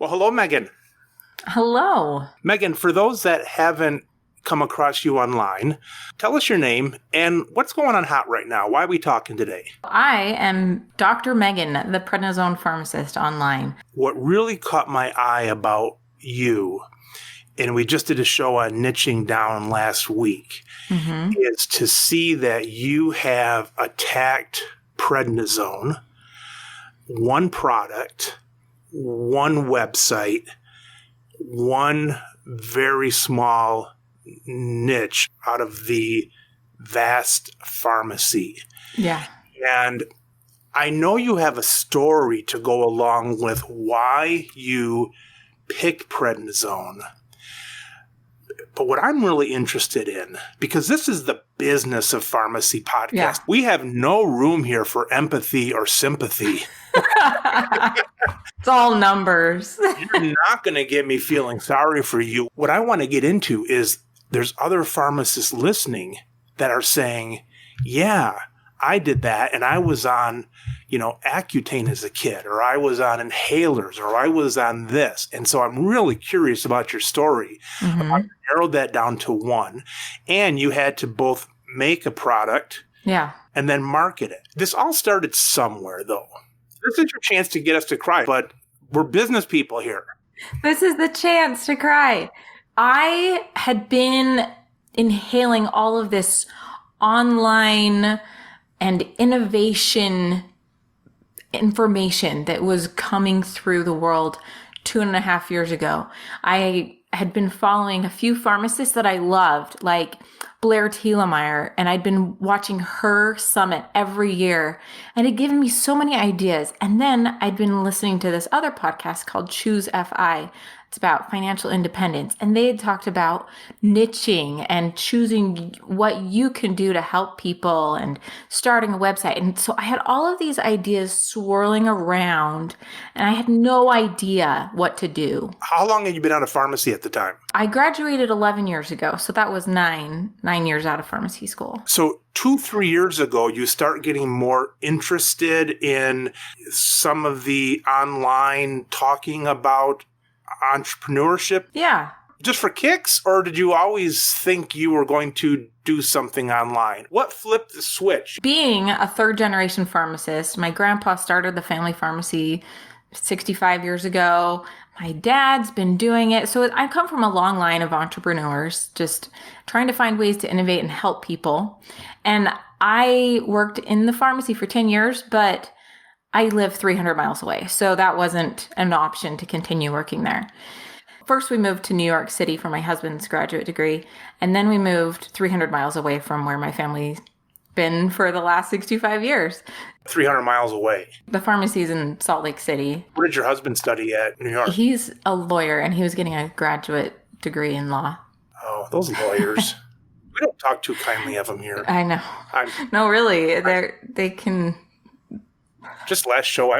Well, hello, Megan. Hello. Megan, for those that haven't come across you online, tell us your name and what's going on hot right now. Why are we talking today? I am Dr. Megan, the Prednisone Pharmacist online. What really caught my eye about you, and we just did a show on niching down last week, is to see that you have attacked prednisone, one product, one website, one very small niche out of the vast pharmacy. Yeah. And I know you have a story to go along with why you picked prednisone. But what I'm really interested in, because this is the Business of Pharmacy podcast, we have no room here for empathy or sympathy. It's all numbers. You're not going to get me feeling sorry for you. What I want to get into is there's other pharmacists listening that are saying, yeah, I did that, and I was on, Accutane as a kid, or I was on inhalers, or I was on this. And so I'm really curious about your story. About you narrowed that down to one, and you had to both make a product and then market it. This all started somewhere, though. This is your chance to get us to cry, but we're business people here. This is the chance to cry. I had been inhaling all of this online and innovation information that was coming through the world 2.5 years ago. I had been following a few pharmacists that I loved, like Blair Thielemeyer, and I'd been watching her summit every year, and it had given me so many ideas. And then I'd been listening to this other podcast called Choose FI. It's about financial independence. And they had talked about niching and choosing what you can do to help people and starting a website. And so I had all of these ideas swirling around, and I had no idea what to do. How long had you been out of pharmacy at the time? I graduated 11 years ago. So that was nine years out of pharmacy school. So 2-3 years ago, you start getting more interested in some of the online talking about entrepreneurship? Yeah. Just for kicks? Or did you always think you were going to do something online? What flipped the switch? Being a third generation pharmacist, my grandpa started the family pharmacy 65 years ago. My dad's been doing it. So I come from a long line of entrepreneurs, just trying to find ways to innovate and help people. And I worked in the pharmacy for 10 years, but I live 300 miles away. So that wasn't an option to continue working there. First, we moved to New York City for my husband's graduate degree. And then we moved 300 miles away from where my family's been for the last 65 years. 300 miles away. The pharmacy's in Salt Lake City. What did your husband study at New York? He's a lawyer, and he was getting a graduate degree in law. Oh, those lawyers. We don't talk too kindly of them here. I know. No, really. They can... Just last show,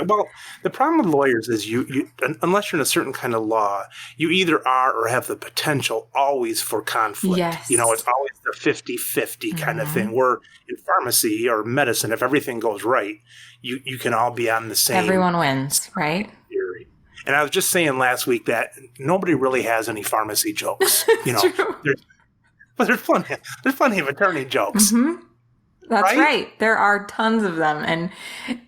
the problem with lawyers is you unless you're in a certain kind of law, you either are or have the potential always for conflict. Yes. It's always the 50-50 kind of thing. Where in pharmacy or medicine, if everything goes right, you can all be on the same. Everyone wins, right? Theory. And I was just saying last week that nobody really has any pharmacy jokes. True. There's plenty of attorney jokes. That's right. There are tons of them, and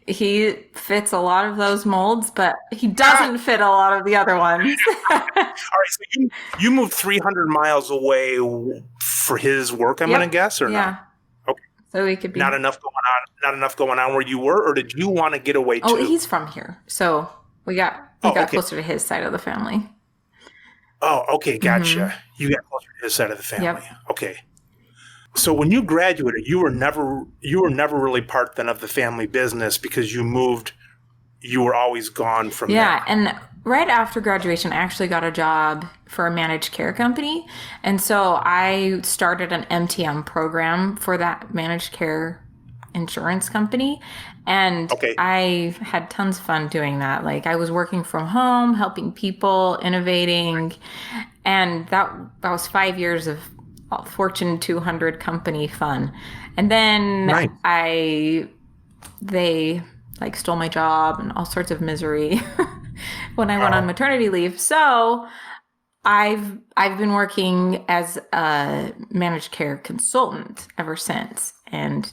he fits a lot of those molds, but he doesn't fit a lot of the other ones. All right, so you moved 300 miles away for his work, I'm going to guess, or not? Okay. So we could be not enough going on where you were, or did you want to get away too? Oh, he's from here, so we got closer to his side of the family. Oh, okay, gotcha. You got closer to his side of the family. Yep. Okay. So when you graduated, you were never really part then of the family business because you moved. You were always gone from there. Yeah, and right after graduation, I actually got a job for a managed care company, and so I started an MTM program for that managed care insurance company, and I had tons of fun doing that. Like I was working from home, helping people, innovating, and that was 5 years of Fortune 200 company fun. And then they stole my job and all sorts of misery. when I went on maternity leave. So I've been working as a managed care consultant ever since, and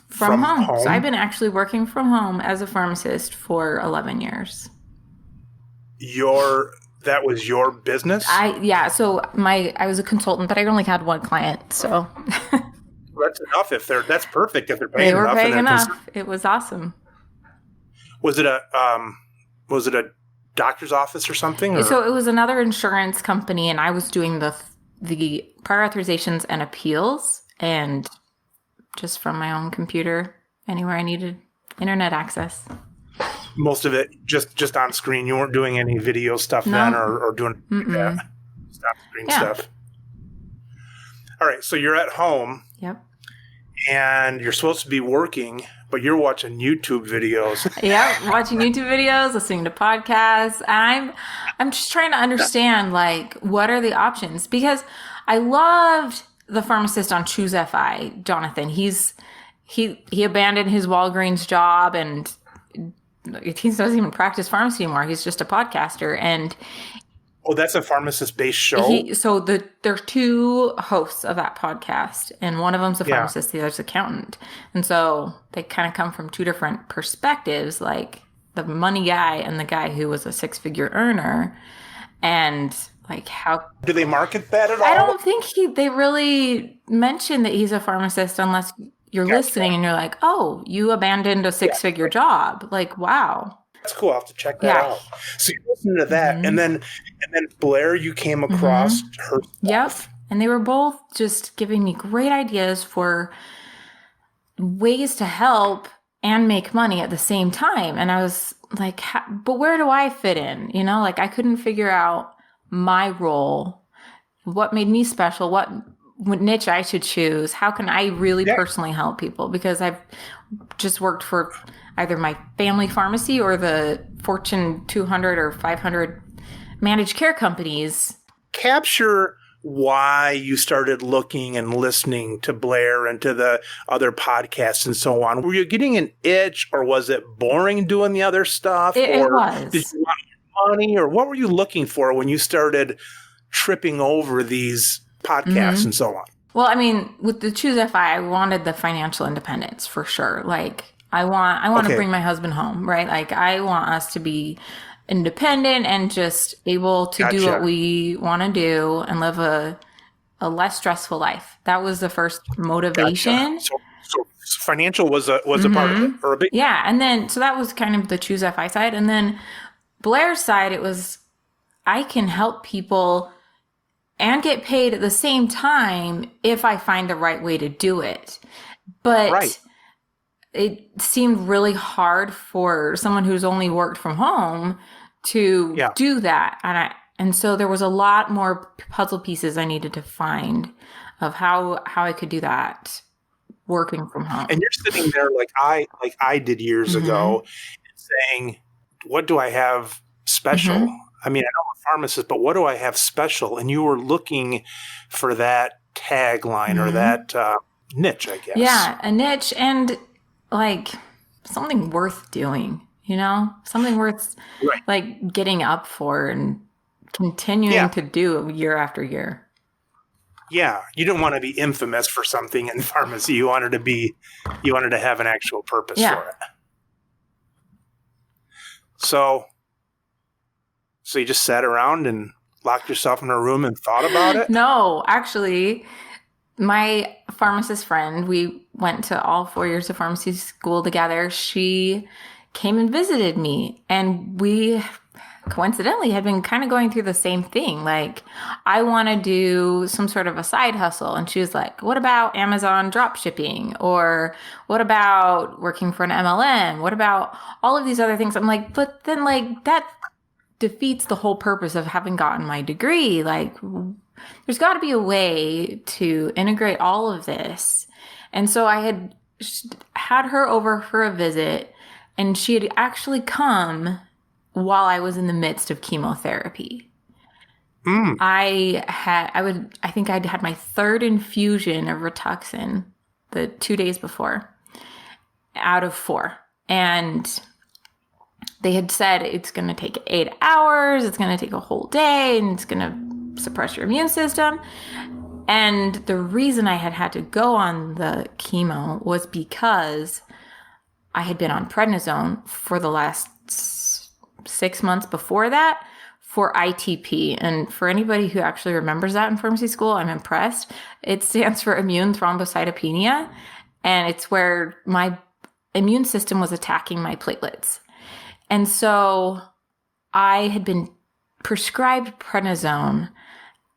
from home. So I've been actually working from home as a pharmacist for 11 years. That was your business? So I was a consultant, but I only had one client. So that's enough. That's perfect if they're paying enough. They were paying enough. It was awesome. Was it a doctor's office or something? Or? So it was another insurance company, and I was doing the prior authorizations and appeals, and just from my own computer, anywhere I needed internet access. Most of it just on screen. You weren't doing any video stuff then, or doing stop screen stuff. All right, so you're at home. Yep. And you're supposed to be working, but you're watching YouTube videos. Yeah, watching YouTube videos, listening to podcasts. I'm just trying to understand, like, what are the options? Because I loved the pharmacist on Choose FI, Jonathan. He abandoned his Walgreens job, and he doesn't even practice pharmacy anymore. He's just a podcaster. And that's a pharmacist-based show? There are two hosts of that podcast, and one of them's a pharmacist, the other's an accountant. And so they kind of come from two different perspectives, like the money guy and the guy who was a six-figure earner. And like, how do they market that at all? I don't think they really mention that he's a pharmacist unless you're listening and you're like, oh, you abandoned a six-figure job. Like, wow. That's cool. I'll have to check that out. So you listen to that, and then Blair, you came across her stuff. Yep. And they were both just giving me great ideas for ways to help and make money at the same time. And I was like, but where do I fit in? You know, like, I couldn't figure out my role, what made me special, what niche I should choose. How can I really personally help people? Because I've just worked for either my family pharmacy or the Fortune 200 or 500 managed care companies. Capture why you started looking and listening to Blair and to the other podcasts and so on. Were you getting an itch, or was it boring doing the other stuff? It was. Did you want more money, or what were you looking for when you started tripping over these podcasts and so on? Well, I mean, with the Choose FI, I wanted the financial independence for sure. Like, I want to bring my husband home, right? Like, I want us to be independent and just able to do what we want to do and live a less stressful life. That was the first motivation. So financial was a part of it, or a big. Yeah, and then so that was kind of the Choose FI side, and then Blair's side, it was I can help people and get paid at the same time if I find the right way to do it. But it seemed really hard for someone who's only worked from home to do that. And so there was a lot more puzzle pieces I needed to find of how I could do that working from home. And you're sitting there like I did years ago, saying, what do I have special? I mean, I know I'm a pharmacist, but what do I have special? And you were looking for that tagline or that niche, I guess. Yeah, a niche and like something worth doing, you know, something worth like getting up for and continuing to do year after year. Yeah, you didn't want to be infamous for something in pharmacy. You wanted to have an actual purpose for it. So you just sat around and locked yourself in a room and thought about it? No, actually, my pharmacist friend, we went to all 4 years of pharmacy school together. She came and visited me, and we coincidentally had been kind of going through the same thing. Like, I want to do some sort of a side hustle. And she was like, what about Amazon drop shipping? Or what about working for an MLM? What about all of these other things? I'm like, but then like that defeats the whole purpose of having gotten my degree. Like, there's got to be a way to integrate all of this. And so I had her over for a visit, and she had actually come while I was in the midst of chemotherapy. I think I'd had my third infusion of Rituxan the 2 days before out of 4. And they had said it's going to take 8 hours, it's going to take a whole day, and it's going to suppress your immune system. And the reason I had to go on the chemo was because I had been on prednisone for the last 6 months before that for ITP. And for anybody who actually remembers that in pharmacy school, I'm impressed. It stands for immune thrombocytopenia. And it's where my immune system was attacking my platelets. And so I had been prescribed prednisone,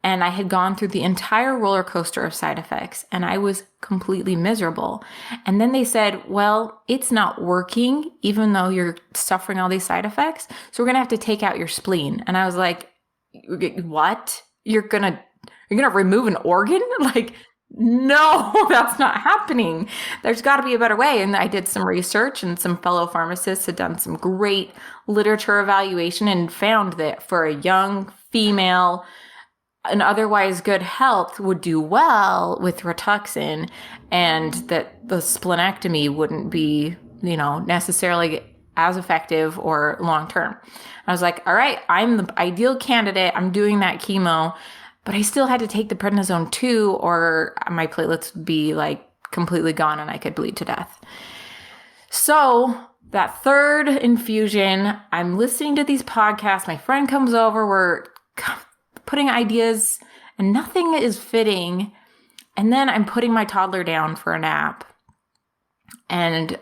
and I had gone through the entire roller coaster of side effects, and I was completely miserable. And then they said, well, it's not working, even though you're suffering all these side effects. So we're going to have to take out your spleen. And I was like, what? You're going to remove an organ? Like, no, that's not happening. There's got to be a better way. And I did some research, and some fellow pharmacists had done some great literature evaluation and found that for a young female, an otherwise good health would do well with Rituxan, and that the splenectomy wouldn't be, necessarily as effective or long-term. I was like, all right, I'm the ideal candidate. I'm doing that chemo. But I still had to take the prednisone too, or my platelets would be like completely gone and I could bleed to death. So that third infusion, I'm listening to these podcasts. My friend comes over. We're putting ideas and nothing is fitting. And then I'm putting my toddler down for a nap. And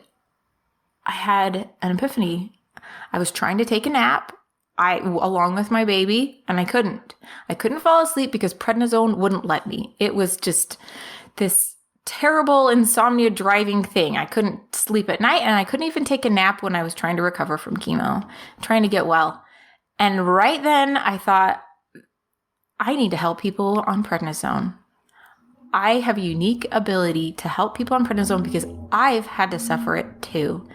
I had an epiphany. I was trying to take a nap. Along with my baby, and I couldn't fall asleep because prednisone wouldn't let me. It was just this terrible insomnia driving thing. I couldn't sleep at night, and I couldn't even take a nap when I was trying to recover from chemo, trying to get well. And right then I thought, I need to help people on prednisone. I have a unique ability to help people on prednisone because I've had to suffer it too.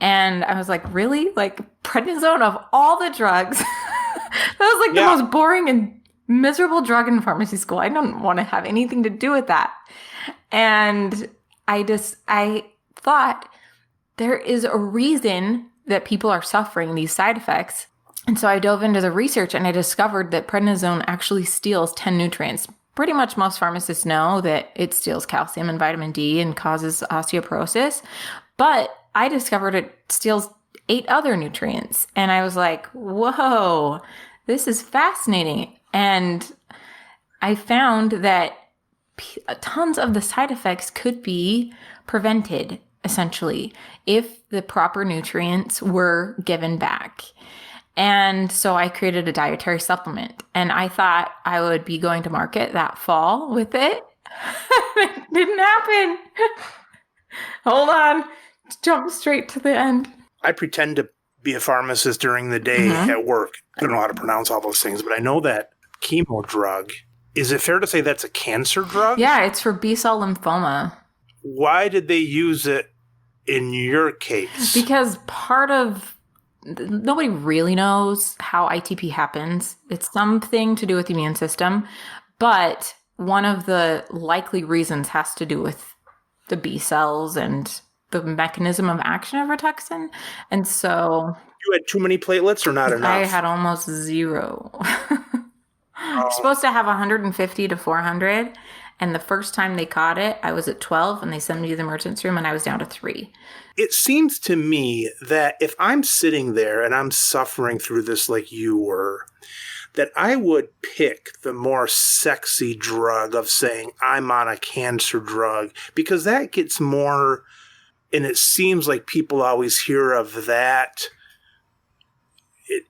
And I was like, really? Like, prednisone of all the drugs? That was like the most boring and miserable drug in pharmacy school. I don't want to have anything to do with that. And I thought there is a reason that people are suffering these side effects. And so I dove into the research, and I discovered that prednisone actually steals 10 nutrients. Pretty much most pharmacists know that it steals calcium and vitamin D and causes osteoporosis. But I discovered it steals 8 other nutrients. And I was like, whoa, this is fascinating. And I found that tons of the side effects could be prevented, essentially, if the proper nutrients were given back. And so I created a dietary supplement. And I thought I would be going to market that fall with it. It didn't happen. Hold on. Jump straight to the end. I pretend to be a pharmacist during the day at work. I don't know how to pronounce all those things, but I know that chemo drug, is it fair to say that's a cancer drug? Yeah, it's for B-cell lymphoma. Why did they use it in your case? Because nobody really knows how ITP happens. It's something to do with the immune system, but one of the likely reasons has to do with the B cells and the mechanism of action of Rituxan. And so... You had too many platelets or not enough? I had almost 0. You're supposed to have 150 to 400. And the first time they caught it, I was at 12, and they sent me to the emergency room, and I was down to 3. It seems to me that if I'm sitting there and I'm suffering through this like you were, that I would pick the more sexy drug of saying I'm on a cancer drug, because that gets more... And it seems like people always hear of that.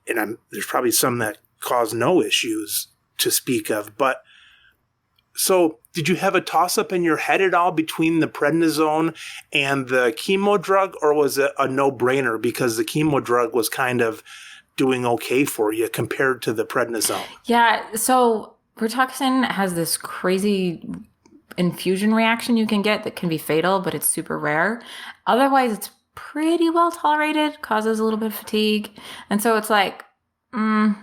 There's probably some that cause no issues to speak of. But so did you have a toss-up in your head at all between the prednisone and the chemo drug? Or was it a no-brainer because the chemo drug was kind of doing okay for you compared to the prednisone? Yeah, so Rituxan has this crazy infusion reaction you can get that can be fatal, but it's super rare. Otherwise, it's pretty well tolerated, causes a little bit of fatigue. And so it's like, I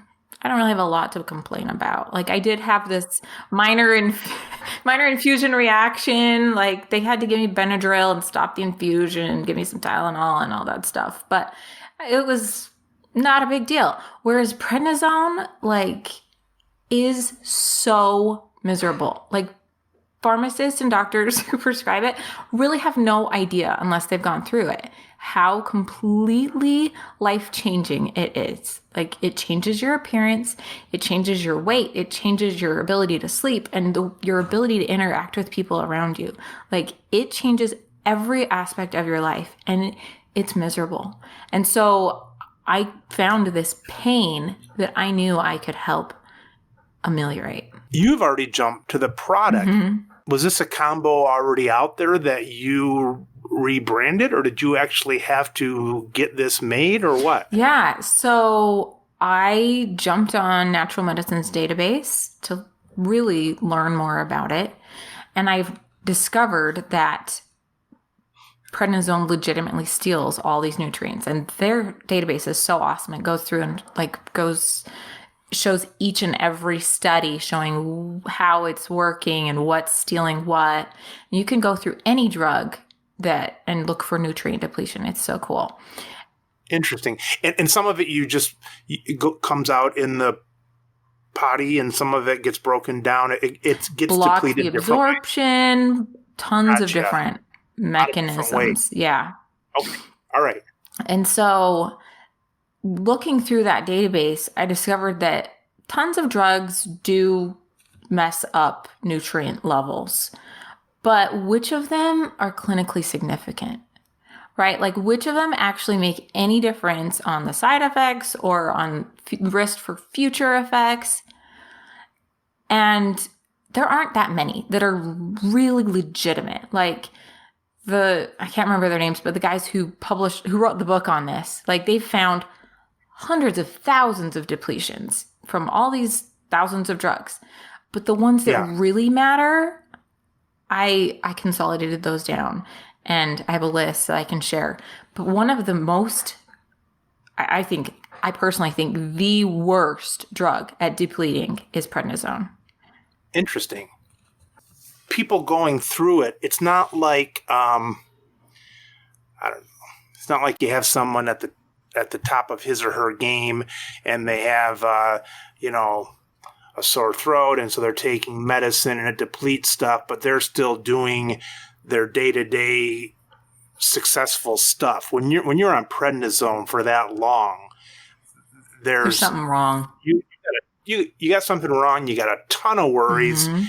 don't really have a lot to complain about. Like, I did have this minor infusion reaction. Like, they had to give me Benadryl and stop the infusion and give me some Tylenol and all that stuff. But it was not a big deal. Whereas prednisone, like, is so miserable. Like, pharmacists and doctors who prescribe it really have no idea, unless they've gone through it, how completely life-changing it is. Like, it changes your appearance, it changes your weight, it changes your ability to sleep and your ability to interact with people around you. Like, it changes every aspect of your life, and it's miserable. And so I found this pain that I knew I could help ameliorate. You've already jumped to the product. Mm-hmm. Was this a combo already out there that you rebranded, or did you actually have to get this made, or what? Yeah. So I jumped on Natural Medicine's database to really learn more about it. And I've discovered that prednisone legitimately steals all these nutrients. And their database is so awesome. It goes through and shows each and every study showing how it's working and what's stealing what. You can go through any drug and look for nutrient depletion. It's so cool. Interesting. And some of it comes out in the potty, and some of it gets broken down. It gets Blocks depleted the absorption, tons of different mechanisms. Yeah. Okay. All right. And so looking through that database, I discovered that tons of drugs do mess up nutrient levels, but which of them are clinically significant, right? Like, which of them actually make any difference on the side effects or on risk for future effects? And there aren't that many that are really legitimate. Like, I can't remember their names, but the guys who wrote the book on this, like, they found hundreds of thousands of depletions from all these thousands of drugs. But the ones that really matter, I consolidated those down, and I have a list that I can share. But one of the most, I personally think the worst drug at depleting is prednisone. Interesting. People going through it, it's not like, I don't know, it's not like you have someone at the top of his or her game, and they have, a sore throat, and so they're taking medicine and it depletes stuff, but they're still doing their day-to-day successful stuff. When you're on prednisone for that long, there's something wrong. You got something wrong. You got a ton of worries, and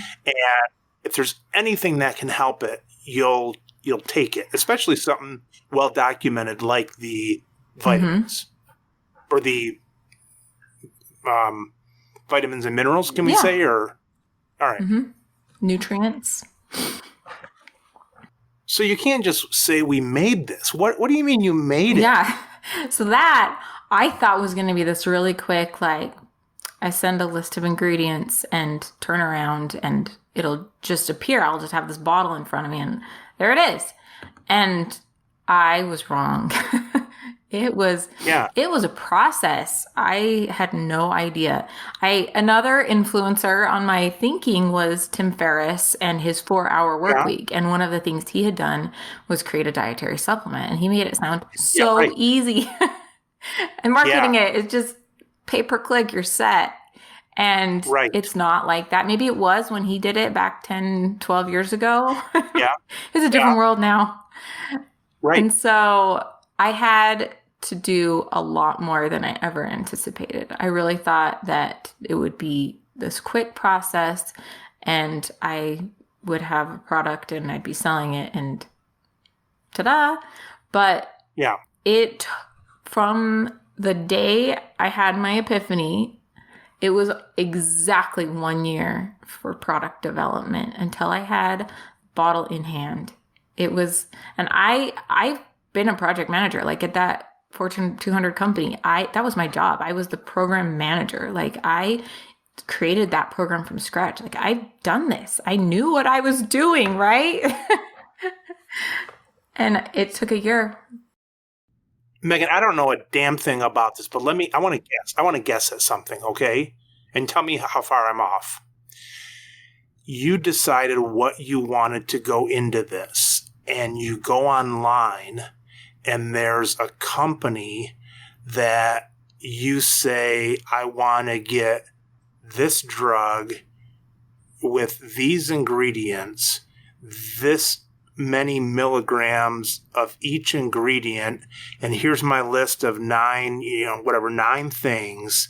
if there's anything that can help it, you'll take it. Especially something well documented like the vitamins or the vitamins and minerals, can we say? Or all right, nutrients. So you can't just say we made this. What do you mean you made it? Yeah. So that I thought was going to be this really quick, like, I send a list of ingredients and turn around and it'll just appear. I'll just have this bottle in front of me and there it is. And I was wrong. It was a process. I had no idea. Another influencer on my thinking was Tim Ferriss and his 4-hour work week. And one of the things he had done was create a dietary supplement, and he made it sound so easy. And marketing it is just pay-per-click, you're set. And it's not like that. Maybe it was when he did it back 10, 12 years ago. Yeah. It's a different world now. Right. And so I had to do a lot more than I ever anticipated. I really thought that it would be this quick process and I would have a product and I'd be selling it and ta-da. But from the day I had my epiphany, it was exactly 1 year for product development until I had bottle in hand. It was, and I've been a project manager, like at that Fortune 200 company. That was my job. I was the program manager. Like, I created that program from scratch. Like, I've done this. I knew what I was doing, right? And it took a year. Megan, I don't know a damn thing about this, but I want to guess. I want to guess at something, okay? And tell me how far I'm off. You decided what you wanted to go into this, and you go online, and there's a company that you say, I want to get this drug with these ingredients, this many milligrams of each ingredient, and here's my list of 9 things,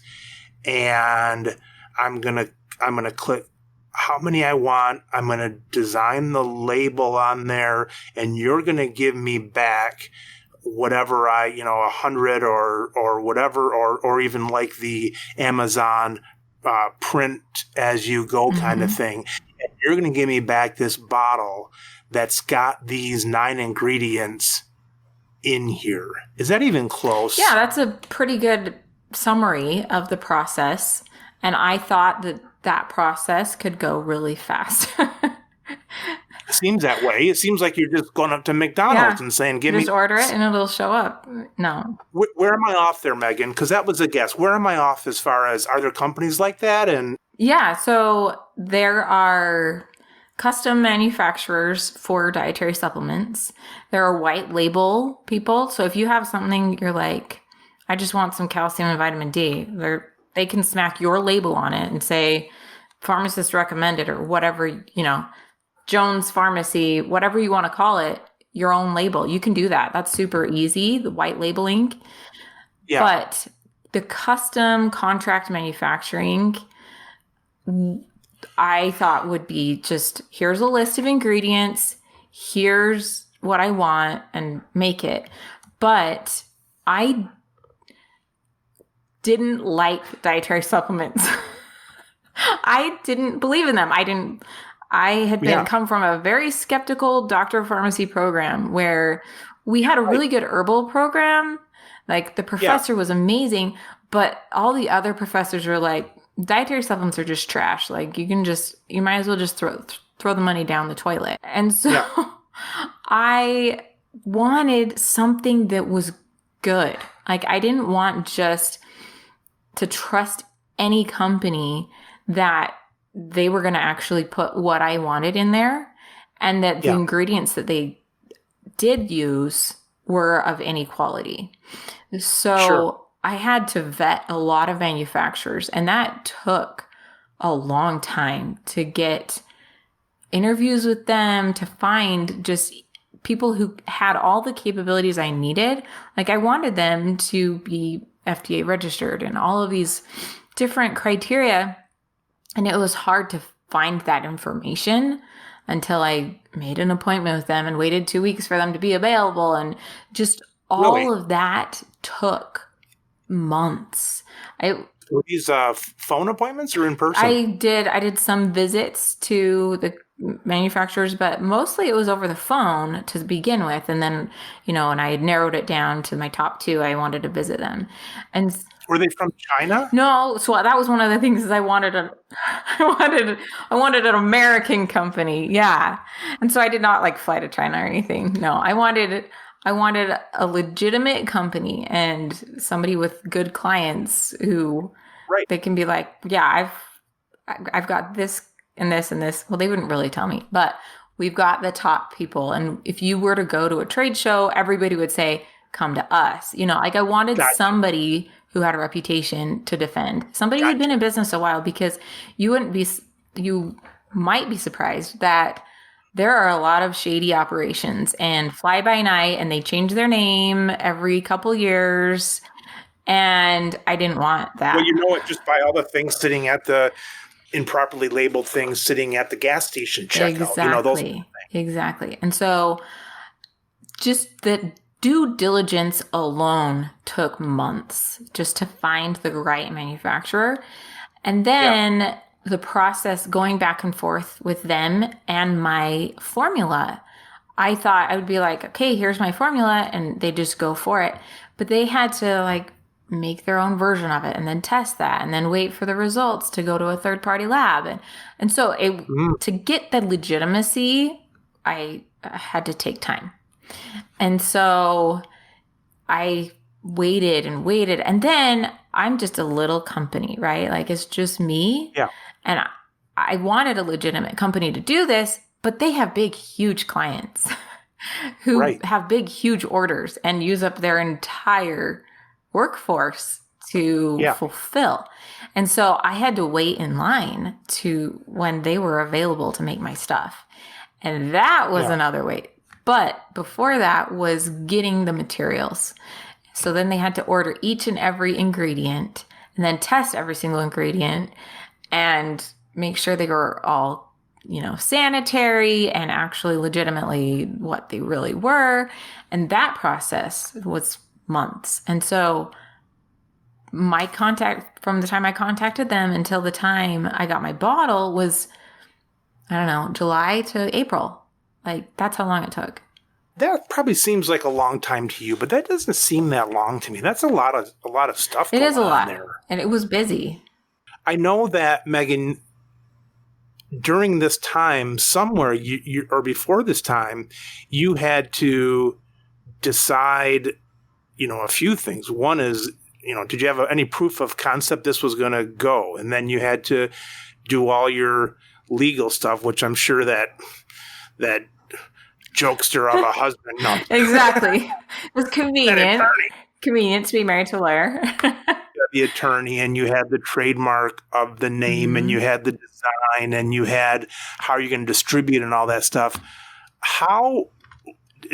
and I'm gonna click how many I want. I'm gonna design the label on there, and you're gonna give me back whatever 100 or whatever, or even like the Amazon print as you go kind of thing. And you're going to give me back this bottle that's got these 9 ingredients in here. Is that even close? Yeah, that's a pretty good summary of the process. And I thought that process could go really fast. It seems that way. It seems like you're just going up to McDonald's and saying, give me... Just order it and it'll show up. No. Where am I off there, Megan? Because that was a guess. Where am I off as far as, are there companies like that? And yeah, so there are custom manufacturers for dietary supplements. There are white label people. So if you have something you're like, I just want some calcium and vitamin D, they can smack your label on it and say, pharmacist recommended or whatever, Jones Pharmacy, whatever you want to call it, your own label. You can do that. That's super easy, the white labeling. Yeah. But the custom contract manufacturing, I thought would be just, here's a list of ingredients, here's what I want, and make it. But I didn't like dietary supplements. I didn't believe in them. I had come from a very skeptical doctor of pharmacy program where we had a really good herbal program. Like the professor was amazing, but all the other professors were like, dietary supplements are just trash. Like you might as well just throw the money down the toilet. And so I wanted something that was good. Like I didn't want just to trust any company that they were going to actually put what I wanted in there, and that the ingredients that they did use were of any quality. So I had to vet a lot of manufacturers, and that took a long time to get interviews with them, to find just people who had all the capabilities I needed. Like I wanted them to be FDA registered and all of these different criteria. And it was hard to find that information until I made an appointment with them and waited 2 weeks for them to be available. And just all of that took months. Were these phone appointments or in person? I did some visits to the manufacturers, but mostly it was over the phone to begin with. And then, and I had narrowed it down to my top 2. I wanted to visit them. And were they from China? No. So that was one of the things is I wanted I wanted an American company. Yeah. And so I did not fly to China or anything. No, I wanted a legitimate company and somebody with good clients who they can be like, yeah, I've got this and this and this. Well, they wouldn't really tell me, but we've got the top people. And if you were to go to a trade show, everybody would say, come to us. I wanted somebody who had a reputation to defend, somebody who'd been in business a while, because you might be surprised that there are a lot of shady operations and fly by night, and they change their name every couple years. And I didn't want that. Well, just by all the things sitting at the improperly labeled things sitting at the gas station checkout. Exactly. And so just the due diligence alone took months just to find the right manufacturer. And then the process going back and forth with them and my formula, I thought I would be like, okay, here's my formula, and they just go for it. But they had to make their own version of it and then test that and then wait for the results to go to a third-party lab. And so to get the legitimacy, I had to take time. And so I waited and waited. And then I'm just a little company, right? It's just me. Yeah. And I wanted a legitimate company to do this, but they have big, huge clients who have big, huge orders and use up their entire workforce to fulfill. And so I had to wait in line to when they were available to make my stuff. And that was another wait. But before that was getting the materials. So then they had to order each and every ingredient and then test every single ingredient and make sure they were all, sanitary and actually legitimately what they really were. And that process was months. And so my contact from the time I contacted them until the time I got my bottle was, July to April. Like, that's how long it took. That probably seems like a long time to you, but that doesn't seem that long to me. That's a lot of stuff going on there. It is a lot, and it was busy. I know that, Megan, during this time, somewhere you or before this time, you had to decide, a few things. One is, did you have any proof of concept this was going to go? And then you had to do all your legal stuff, which I'm sure that jokester of a husband. No. Exactly. It was convenient. Convenient to be married to a lawyer. You had the attorney, and you had the trademark of the name, and you had the design, and you had how you're going to distribute and all that stuff. How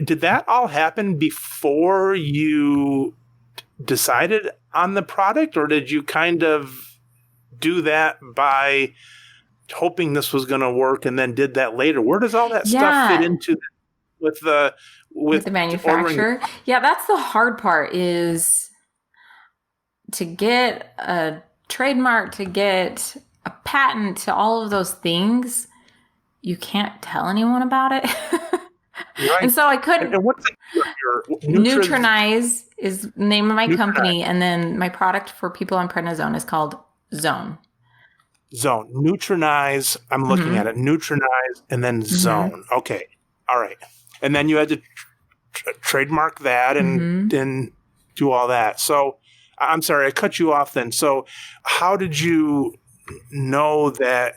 did that all happen before you decided on the product, or did you kind of do that by hoping this was going to work and then did that later? Where does all that stuff fit into with the manufacturer? Ordering? Yeah, that's the hard part, is to get a trademark, to get a patent, to all of those things. You can't tell anyone about it. Right. And so I couldn't. And what's Nutrinize is the name of my company, and then my product for people on prednisone is called Zone. Zone. Nutrinize. I'm looking at it. Nutrinize and then Zone. Okay. All right. And then you had to trademark that and do all that. So I'm sorry, I cut you off then. So how did you know that?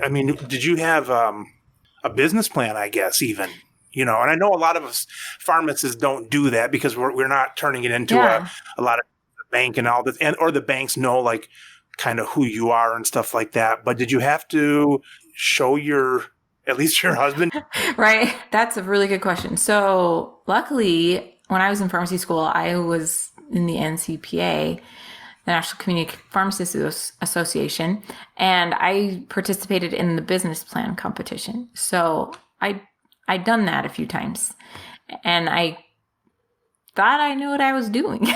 I mean, did you have a business plan, I guess, even? And I know a lot of us pharmacists don't do that because we're not turning it into a lot of bank and all this, or the banks know like kind of who you are and stuff like that. But did you have to show at least your husband? Right. That's a really good question. So luckily, when I was in pharmacy school, I was in the NCPA, the National Community Pharmacists Association, and I participated in the business plan competition. So I'd done that a few times, and I thought I knew what I was doing,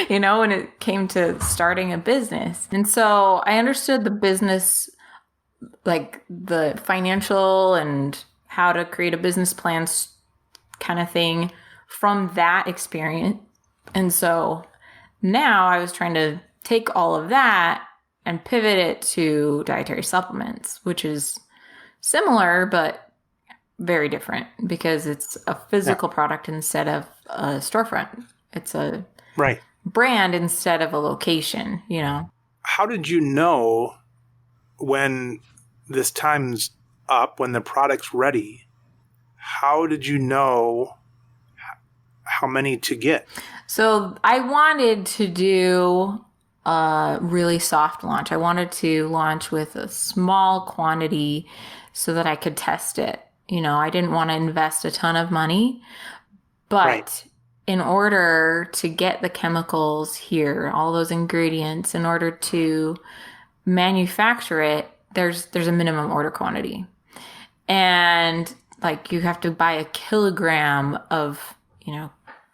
when it came to starting a business. And so I understood the business, like the financial and how to create a business plan kind of thing from that experience. And so now I was trying to take all of that and pivot it to dietary supplements, which is similar, but very different because it's a physical product instead of a storefront. It's a brand instead of a location, How did you know when this time's up, when the product's ready? How did you know how many to get? So I wanted to do a really soft launch. I wanted to launch with a small quantity so that I could test it. I didn't want to invest a ton of money, but in order to get the chemicals here, all those ingredients, in order to manufacture it, there's a minimum order quantity. And like you have to buy a kilogram of,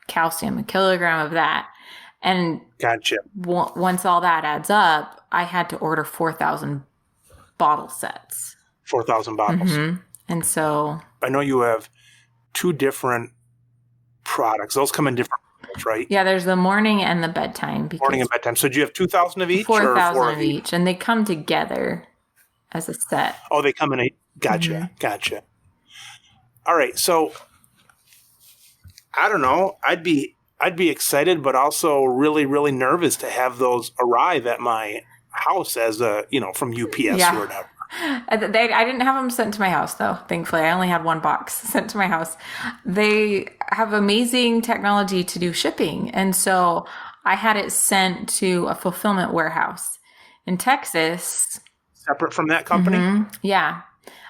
calcium, a kilogram of that. And gotcha. Once all that adds up, I had to order 4,000 bottle sets. 4,000 bottles. And so I know you have two different products. Those come in different bottles, right? Yeah, there's the morning and the bedtime. Morning and bedtime. So do you have 2,000 of each? 4,000 of each. And they come together as a set. Oh, they come in a... Gotcha. Gotcha. All right. So I don't know. I'd be excited, but also really, really nervous to have those arrive at my house as from UPS or whatever. I didn't have them sent to my house, though. Thankfully, I only had one box sent to my house. They have amazing technology to do shipping, and so I had it sent to a fulfillment warehouse in Texas. Separate from that company? Yeah.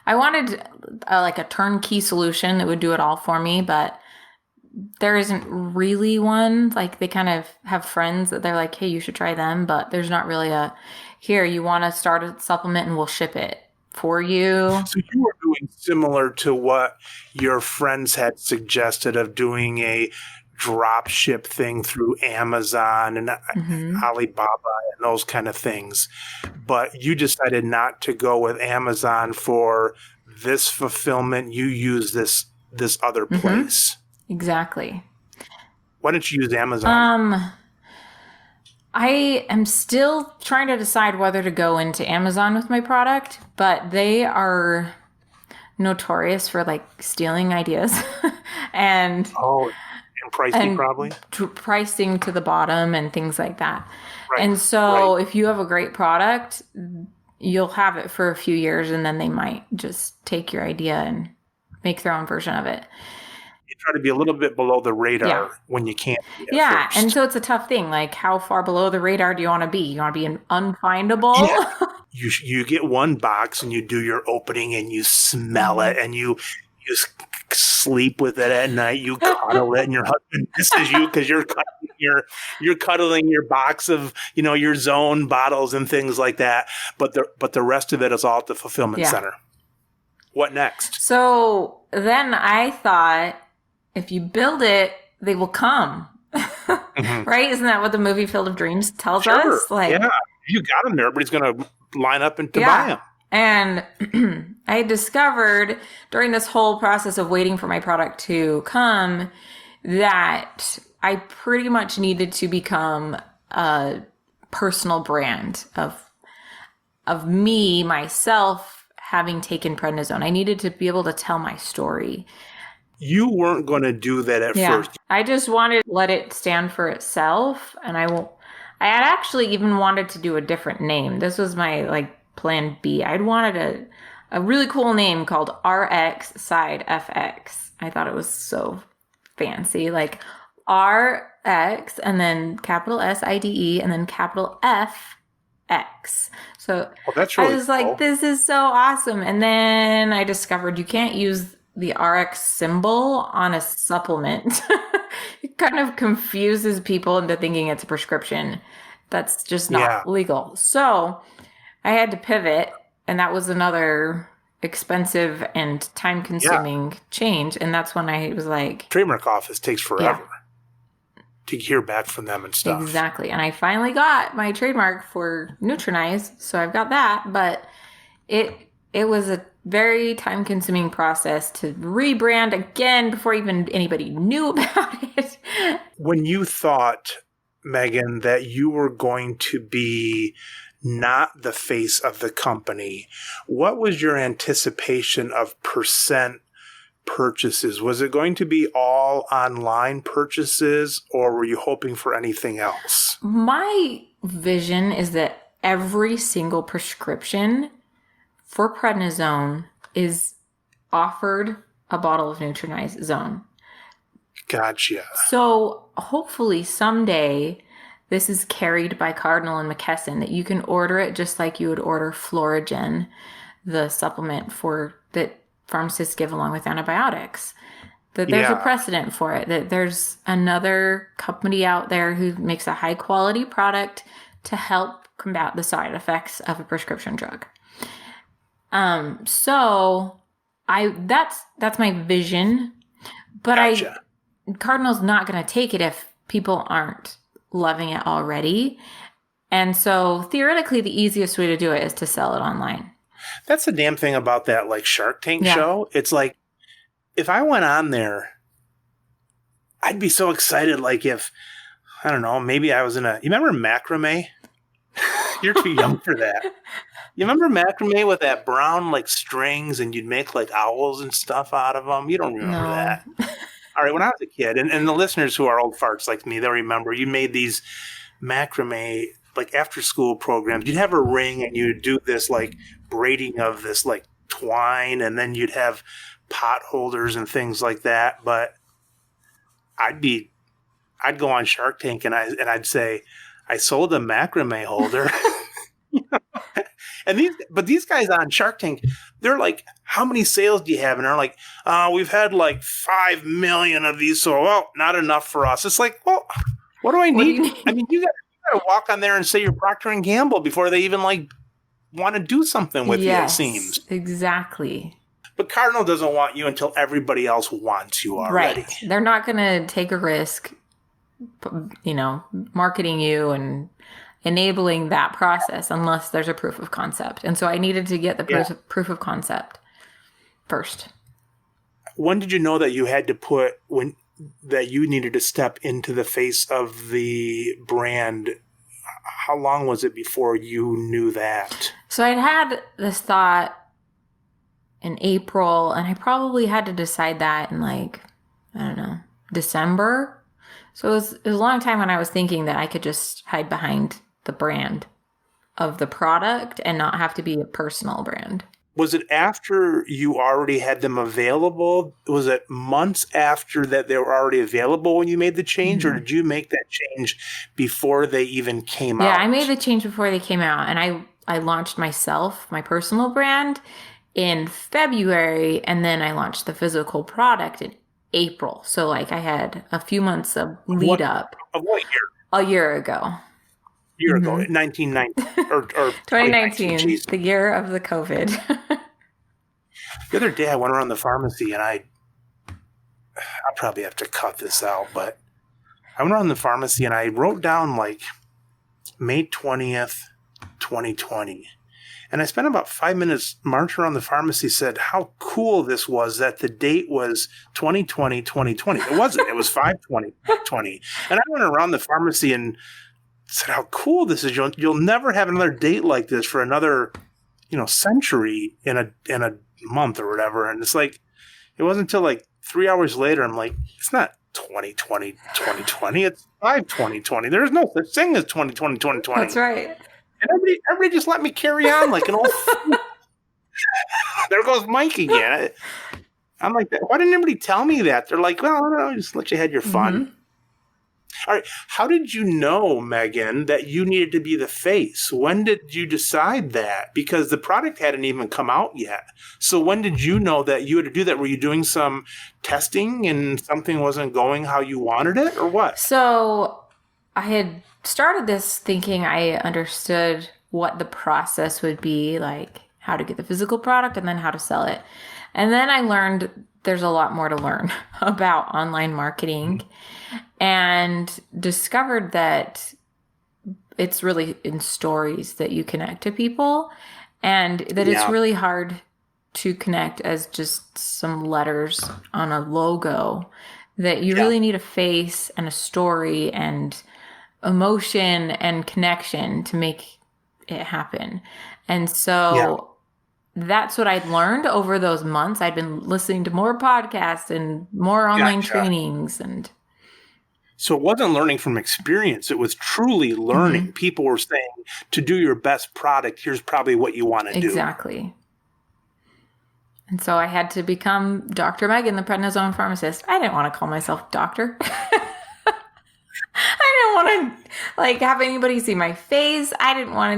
I wanted like a turnkey solution that would do it all for me, but there isn't really one. Like they kind of have friends that they're like, hey, you should try them, but there's not really a, here, you want to start a supplement and we'll ship it for you. So you were doing similar to what your friends had suggested of doing a drop ship thing through Amazon and Alibaba and those kind of things. But you decided not to go with Amazon for this fulfillment. You use this other place. Exactly. Why don't you use Amazon? I am still trying to decide whether to go into Amazon with my product, but they are notorious for like stealing ideas and pricing probably pricing to the bottom and things like that. Right. And so if you have a great product, you'll have it for a few years and then they might just take your idea and make their own version of it. You try to be a little bit below the radar when you can't be at first. And so it's a tough thing. Like, how far below the radar do you want to be? You want to be unfindable? Yeah. You get one box and you do your opening and you smell it and you sleep with it at night. You cuddle it and your husband misses you because you're cuddling your box of your Zone bottles and things like that. But the rest of it is all at the fulfillment center. What next? So then I thought, if you build it, they will come. Right? Isn't that what the movie Field of Dreams tells us? Like, yeah, you got them there. Everybody's going to line up and to buy them. And I discovered during this whole process of waiting for my product to come that I pretty much needed to become a personal brand of me, myself, having taken prednisone. I needed to be able to tell my story. You weren't going to do that at first. I just wanted to let it stand for itself. And I had actually even wanted to do a different name. This was my plan B. I'd wanted a really cool name called RX Side FX. I thought it was so fancy. Like RX and then capital SIDE and then capital FX. So that's really I was cool. like, this is so awesome. And then I discovered you can't use the RX symbol on a supplement. It kind of confuses people into thinking it's a prescription. That's just not legal. So I had to pivot, and that was another expensive and time-consuming change. And that's when I was like... Trademark office takes forever to hear back from them and stuff. Exactly. And I finally got my trademark for Nutrinize, so I've got that. But it was a very time-consuming process to rebrand again before even anybody knew about it. When you thought, Megan, that you were going to be not the face of the company, what was your anticipation of percent purchases? Was it going to be all online purchases, or were you hoping for anything else? My vision is that every single prescription for prednisone is offered a bottle of Nutrinize Zone. Gotcha. So hopefully someday this is carried by Cardinal and McKesson, that you can order it just like you would order Florigen, the supplement that pharmacists give along with antibiotics. That there's a precedent for it. That there's another company out there who makes a high quality product to help combat the side effects of a prescription drug. So that's my vision, but gotcha. Cardinal's not going to take it if people aren't loving it already. And so theoretically, the easiest way to do it is to sell it online. That's the damn thing about that Shark Tank show. It's like, if I went on there, I'd be so excited. Like if, I don't know, maybe I was you remember macrame? You're too young for that. You remember macrame with that brown strings and you'd make owls and stuff out of them? You don't remember that. All right, when I was a kid, and the listeners who are old farts like me, they'll remember you made these macrame after school programs. You'd have a ring and you'd do this braiding of this twine, and then you'd have pot holders and things like that. But I'd be I'd go on Shark Tank and I'd say, I sold a macrame holder. And these guys on Shark Tank, they're like, how many sales do you have? And they're like, we've had like 5 million of these. So, well, not enough for us. It's like, well, what do I need? I mean, you got to walk on there and say you're Procter & Gamble before they even like want to do something with you, it seems. Exactly. But Cardinal doesn't want you until everybody else wants you already. Right. They're not going to take a risk, marketing you and enabling that process unless there's a proof of concept. And so I needed to get the proof of concept first. When did you know that you had to that you needed to step into the face of the brand? How long was it before you knew that? So I'd had this thought in April, and I probably had to decide that in December. So it was a long time when I was thinking that I could just hide behind the brand of the product and not have to be a personal brand. Was it after you already had them available? Was it months after that they were already available when you made the change, or did you make that change before they even came out? Yeah, I made the change before they came out, and I launched my personal brand in February, and then I launched the physical product in April. So I had a few months of lead up. Of what year? A year ago. 1990 or 2019, the year of the COVID. The other day I went around the pharmacy and I probably have to cut this out, but I went around the pharmacy and I wrote down May 20th, 2020. And I spent about 5 minutes marching around the pharmacy, said how cool this was that the date was 2020, 2020. It wasn't. It was 5/20/20. And I went around the pharmacy and said how cool this is. You'll never have another date like this for another, century in a month or whatever. And it's it wasn't until 3 hours later, I'm like, it's not 2020, 2020. It's 5/20/20. There's no such thing as 2020, 2020. That's right. And everybody just let me carry on like an old. There goes Mike again. I'm like, why didn't anybody tell me that? They're like, well, I don't know, just let you have your fun. Mm-hmm. All right. How did you know, Megan, that you needed to be the face? When did you decide that? Because the product hadn't even come out yet. So when did you know that you had to do that? Were you doing some testing and something wasn't going how you wanted it, or what? So I had started this thinking I understood what the process would be, like how to get the physical product and then how to sell it. And then I learned there's a lot more to learn about online marketing, and discovered that it's really in stories that you connect to people, and that it's really hard to connect as just some letters on a logo, that you really need a face and a story and emotion and connection to make it happen. And so that's what I'd learned over those months. I'd been listening to more podcasts and more online trainings. And so it wasn't learning from experience. It was truly learning. Mm-hmm. People were saying, to do your best product, here's probably what you want to do. Exactly. And so I had to become Dr. Megan, the Prednisone Pharmacist. I didn't want to call myself doctor. I didn't want to have anybody see my face. I didn't want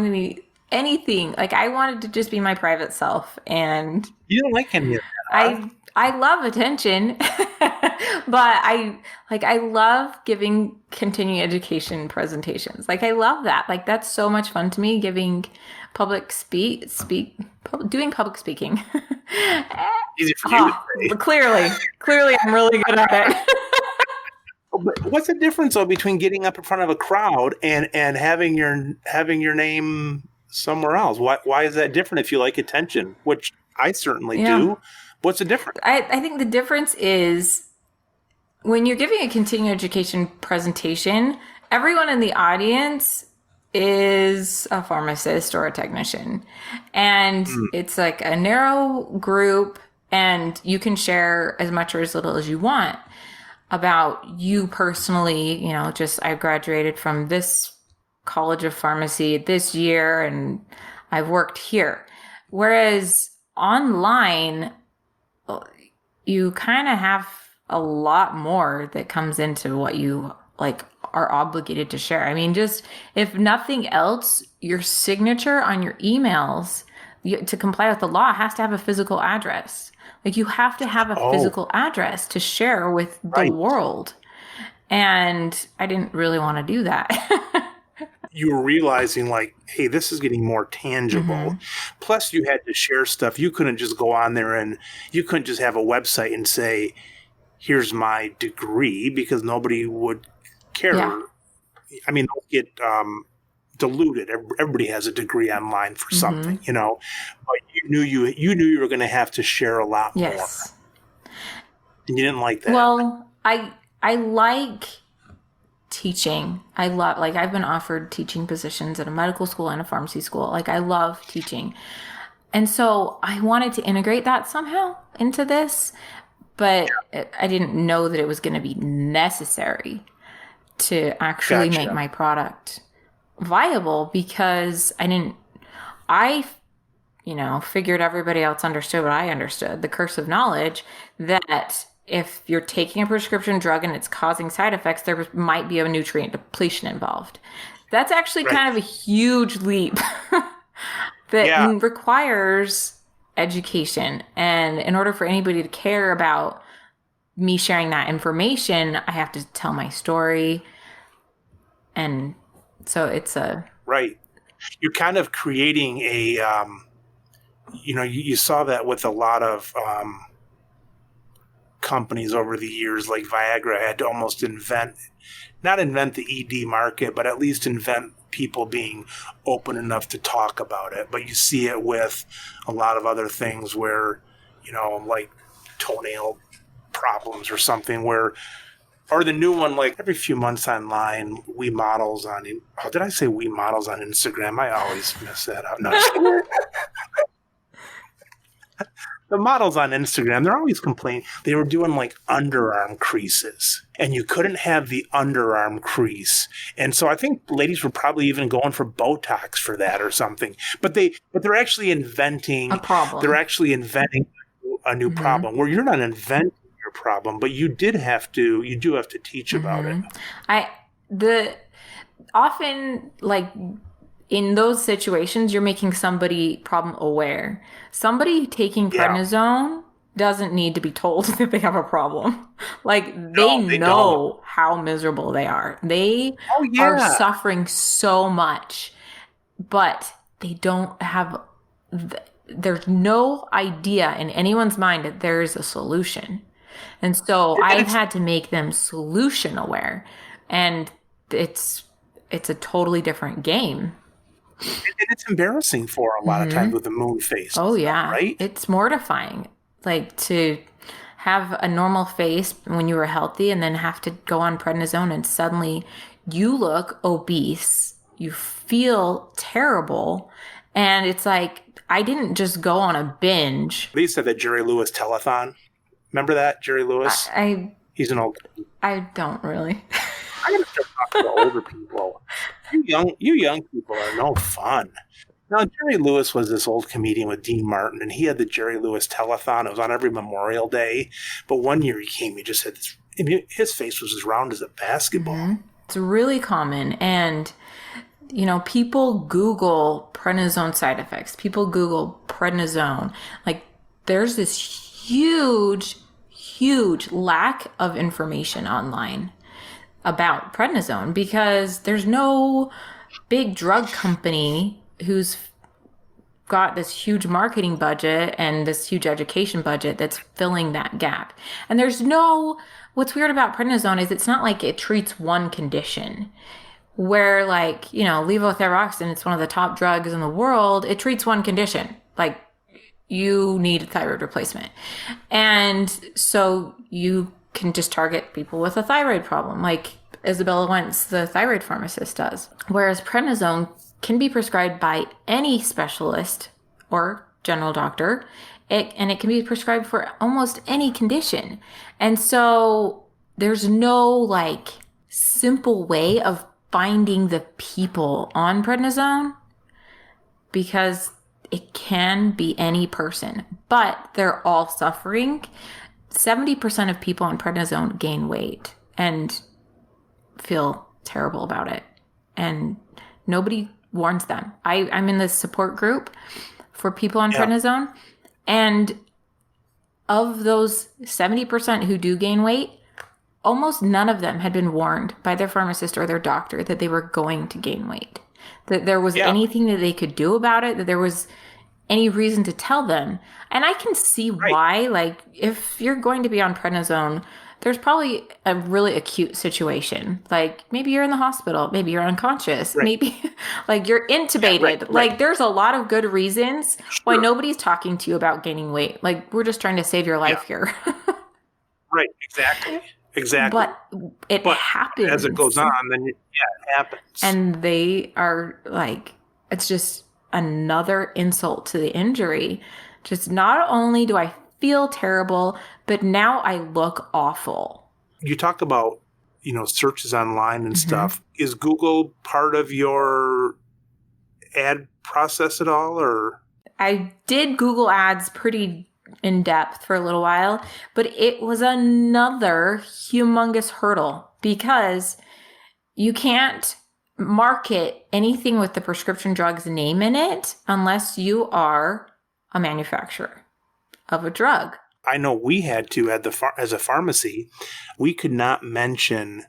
anything. I wanted to just be my private self. And you don't like any of that. I love attention, but I love giving continuing education presentations. I love that. That's so much fun to me, giving doing public speaking. Easy for you. Clearly I'm really good at it. But what's the difference though between getting up in front of a crowd and having your name somewhere else? Why is that different if you like attention, which I certainly do? What's the difference? I think the difference is when you're giving a continuing education presentation, everyone in the audience is a pharmacist or a technician. And it's a narrow group, and you can share as much or as little as you want about you personally. I graduated from this college of pharmacy this year and I've worked here. Whereas online, you kind of have a lot more that comes into what you like are obligated to share. I mean, just if nothing else, your signature on your emails to comply with the law has to have a physical address. Like you have to have a physical address to share with the world. And I didn't really want to do that. You were realizing like, hey, this is getting more tangible. Plus you had to share stuff. You couldn't just go on there and you couldn't just have a website and say, here's my degree, because nobody would care. Yeah. I mean, they'll get diluted. Everybody has a degree online for something, you know, but you knew you were going to have to share a lot more. And you didn't like that. Well, I like teaching. I love, like, I've been offered teaching positions at a medical school and a pharmacy school. Like, I love teaching. And so I wanted to integrate that somehow into this, but I didn't know that it was going to be necessary to actually make my product viable, because I figured everybody else understood what I understood, the curse of knowledge, that if you're taking a prescription drug and it's causing side effects, there might be a nutrient depletion involved. That's actually kind of a huge leap that requires education. And in order for anybody to care about me sharing that information, I have to tell my story. And so it's a... Right. You're kind of creating a, you saw that with a lot of companies over the years, like Viagra had to almost not invent the ED market, but at least invent people being open enough to talk about it. But you see it with a lot of other things where, like toenail problems or something, or the new one, like every few months online, we models on Instagram? I always mess that up. No. The models on Instagram, they're always complaining. They were doing like underarm creases, and you couldn't have the underarm crease. And so I think ladies were probably even going for Botox for that or something. But they're actually inventing a problem. They're actually inventing a new problem where you're not inventing your problem, but you do have to teach about it. Often, like, in those situations, you're making somebody problem aware. Somebody taking prednisone doesn't need to be told that they have a problem. Like, they know how miserable they are. They are suffering so much, but they don't have... There's no idea in anyone's mind that there is a solution. And so I've had to make them solution aware. And it's a totally different game. And it's embarrassing for a lot of times with the moon face. Oh, yeah. Right? It's mortifying. Like, to have a normal face when you were healthy and then have to go on prednisone and suddenly you look obese. You feel terrible. And it's like, I didn't just go on a binge. They said that Jerry Lewis telethon. Remember that, Jerry Lewis? He's an old... I don't really. I'm going to start talking to older people. You young people are no fun. Now, Jerry Lewis was this old comedian with Dean Martin, and he had the Jerry Lewis telethon. It was on every Memorial Day. But one year he came, he just had this... His face was as round as a basketball. It's really common. And, people Google prednisone side effects. People Google prednisone. Like, there's this huge lack of information online about prednisone, because there's no big drug company who's got this huge marketing budget and this huge education budget that's filling that gap. And what's weird about prednisone is it's not like it treats one condition, where, like, levothyroxine, it's one of the top drugs in the world. It treats one condition. Like, you need a thyroid replacement. And so you can just target people with a thyroid problem, like Isabella Wentz, the thyroid pharmacist, does. Whereas prednisone can be prescribed by any specialist or general doctor, and it can be prescribed for almost any condition. And so there's no, like, simple way of finding the people on prednisone, because it can be any person, but they're all suffering. 70% of people on prednisone gain weight. And feel terrible about it. And nobody warns them. I'm in this support group for people on prednisone. And of those 70% who do gain weight, almost none of them had been warned by their pharmacist or their doctor that they were going to gain weight, that there was anything that they could do about it, that there was any reason to tell them. And I can see why, like, if you're going to be on prednisone, there's probably a really acute situation. Like, maybe you're in the hospital, maybe you're unconscious, maybe like you're intubated. Like, there's a lot of good reasons why nobody's talking to you about gaining weight. Like, we're just trying to save your life here. Right, exactly. But it happens. As it goes on, then it happens. And they are like, it's just another insult to the injury. Just not only do I feel terrible, but now I look awful. You talk about, searches online and stuff. Is Google part of your ad process at all, or? I did Google ads pretty in depth for a little while, but it was another humongous hurdle because you can't market anything with the prescription drug's name in it unless you are a manufacturer of a drug. I know we had to, as a pharmacy, we could not mention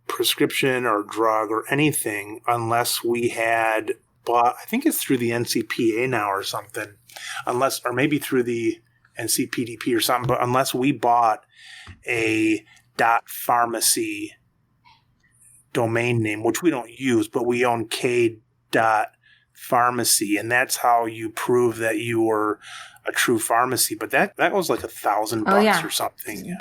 prescription or drug or anything unless we had bought, I think it's through the NCPA now or something, or maybe through the NCPDP or something, but unless we bought a .pharmacy domain name, which we don't use, but we own K.pharmacy, and that's how you prove that you were a true pharmacy. But that was like $1,000 or something.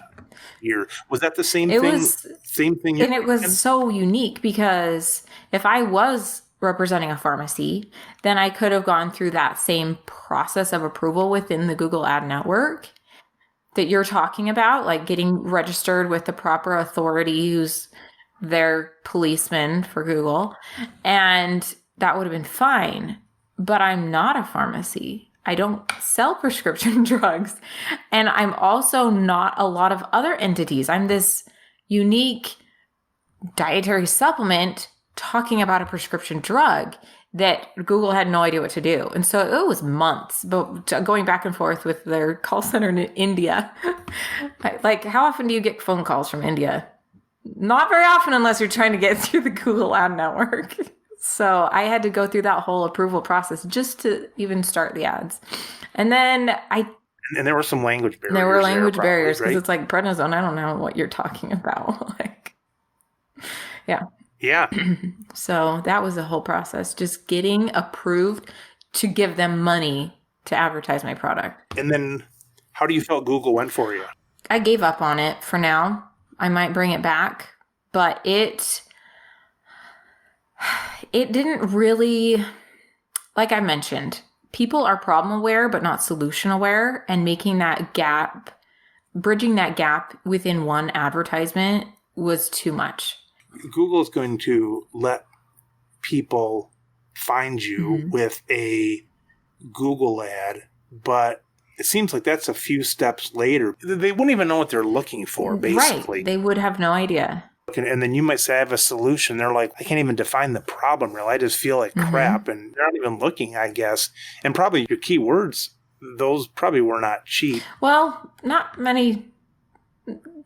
Was that the same thing? Same thing. And it was so unique because if I was representing a pharmacy, then I could have gone through that same process of approval within the Google Ad Network that you're talking about, like getting registered with the proper authority who's their policeman for Google. And that would have been fine. But I'm not a pharmacy. I don't sell prescription drugs. And I'm also not a lot of other entities. I'm this unique dietary supplement talking about a prescription drug that Google had no idea what to do. And so it was months, but going back and forth with their call center in India. Like, how often do you get phone calls from India? Not very often unless you're trying to get through the Google Ad Network. So I had to go through that whole approval process just to even start the ads. And then And there were some language barriers. There were language barriers because it's like prednisone. I don't know what you're talking about. Yeah. So that was the whole process, just getting approved to give them money to advertise my product. And then how do you feel Google went for you? I gave up on it for now. I might bring it back, but it didn't really, like I mentioned, people are problem aware, but not solution aware, and making that gap, bridging that gap within one advertisement was too much. Google is going to let people find you with a Google ad, but it seems like that's a few steps later. They wouldn't even know what they're looking for, basically. Right. They would have no idea. And then you might say, I have a solution. They're like, I can't even define the problem, really. I just feel like crap. And they're not even looking, I guess. And probably your keywords, those probably were not cheap. Well, not many.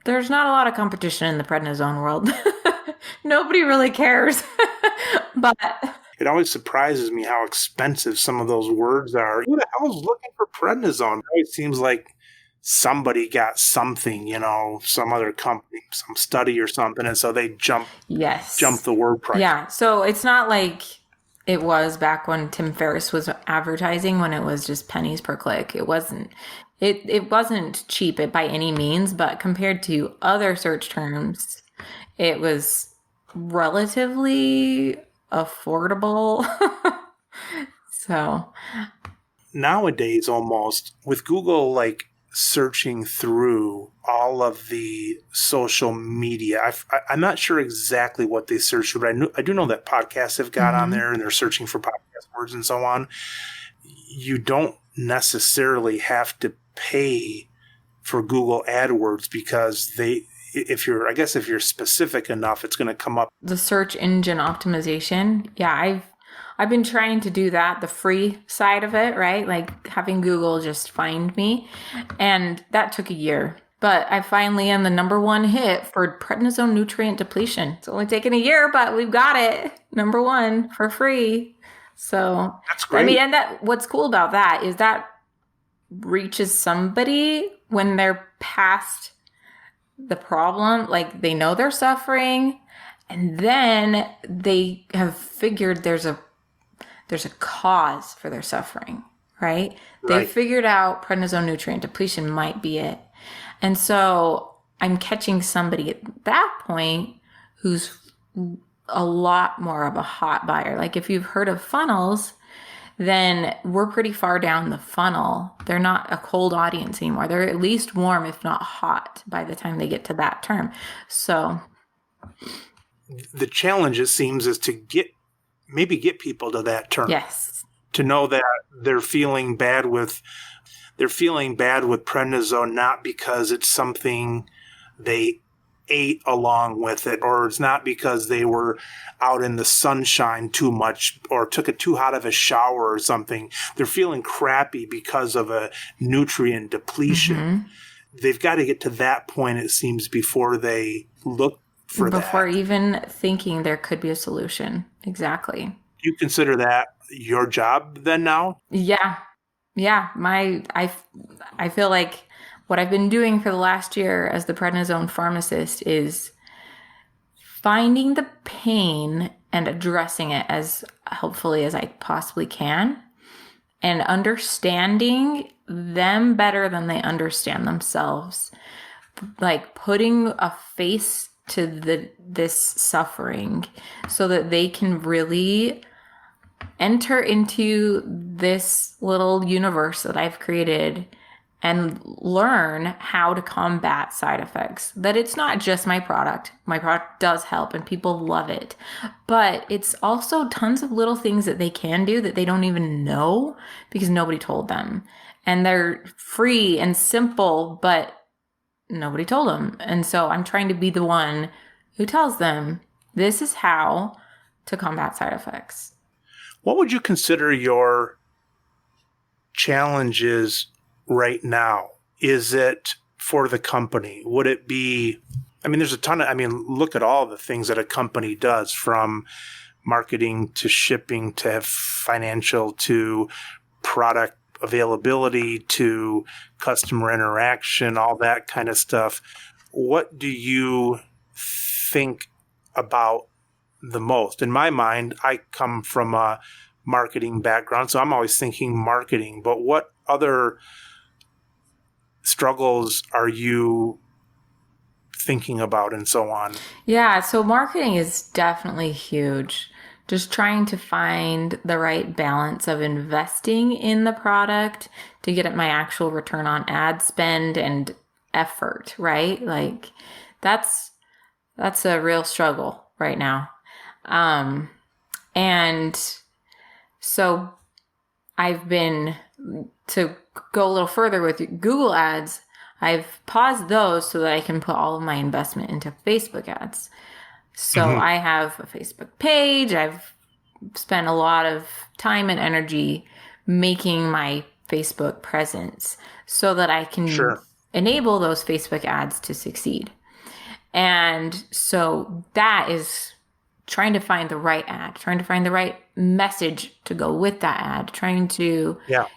There's not a lot of competition in the prednisone world. Nobody really cares. But it always surprises me how expensive some of those words are. Who the hell is looking for prednisone? It always seems like somebody got something, some other company, some study or something, and so they jump the word price. Yeah, so it's not like it was back when Tim Ferriss was advertising when it was just pennies per click. It wasn't. It wasn't cheap by any means, but compared to other search terms, it was relatively affordable. So nowadays, almost with Google, like searching through all of the social media, I'm not sure exactly what they search for, but I do know that podcasts have got on there and they're searching for podcast words and so on. You don't necessarily have to pay for Google AdWords because if you're specific enough, it's going to come up. The search engine optimization. Yeah, I've been trying to do that, the free side of it, right? Like having Google just find me. And that took a year. But I finally am the number one hit for prednisone nutrient depletion. It's only taken a year, but we've got it. Number one for free. So that's great. I mean, and what's cool about that is that reaches somebody when they're past the problem, like they know they're suffering, and then they have figured there's a cause for their suffering, right? They figured out prednisone nutrient depletion might be it. And so I'm catching somebody at that point who's a lot more of a hot buyer. Like if you've heard of funnels, then we're pretty far down the funnel. They're not a cold audience anymore. They're at least warm, if not hot, by the time they get to that term. So the challenge, it seems, is to get people to that term. Yes. To know that they're feeling bad with prednisone, not because it's something they ate along with it, or it's not because they were out in the sunshine too much or took it too hot of a shower or something. They're feeling crappy because of a nutrient depletion. Mm-hmm. They've got to get to that point, it seems, before they look for that. Before even thinking there could be a solution. Exactly. Do you consider that your job then now? Yeah. Yeah. I feel like what I've been doing for the last year as the Prednisone Pharmacist is finding the pain and addressing it as helpfully as I possibly can, and understanding them better than they understand themselves. Like putting a face to this suffering so that they can really enter into this little universe that I've created and learn how to combat side effects. That it's not just my product. My product does help and people love it. But it's also tons of little things that they can do that they don't even know because nobody told them. And they're free and simple, but nobody told them. And so I'm trying to be the one who tells them this is how to combat side effects. What would you consider your challenges right now? Is it for the company? Would it be, there's a ton of, look at all the things that a company does, from marketing to shipping to financial to product availability to customer interaction, all that kind of stuff. What do you think about the most? In my mind, I come from a marketing background, so I'm always thinking marketing, but what other struggles are you thinking about and so on? Yeah, so marketing is definitely huge. Just trying to find the right balance of investing in the product to get at my actual return on ad spend and effort, right? Like that's a real struggle right now. And so I've been, to go a little further with Google ads, I've paused those so that I can put all of my investment into Facebook ads. So I have a Facebook page. I've spent a lot of time and energy making my Facebook presence so that I can enable those Facebook ads to succeed. And so that is trying to find the right ad, trying to find the right message to go with that ad, trying to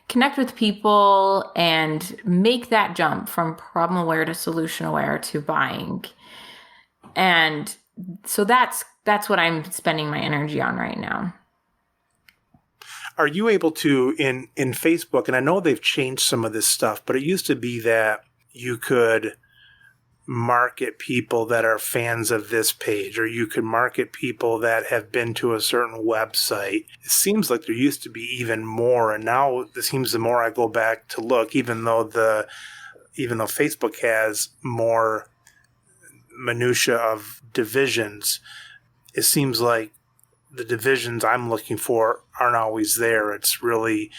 connect with people and make that jump from problem aware to solution aware to buying. And so that's what I'm spending my energy on right now. Are you able to, in Facebook, and I know they've changed some of this stuff, but it used to be that you could market people that are fans of this page, or you could market people that have been to a certain website. It seems like there used to be even more, and now it seems the more I go back to look, even though Facebook has more minutia of divisions, it seems like the divisions I'm looking for aren't always there. It's really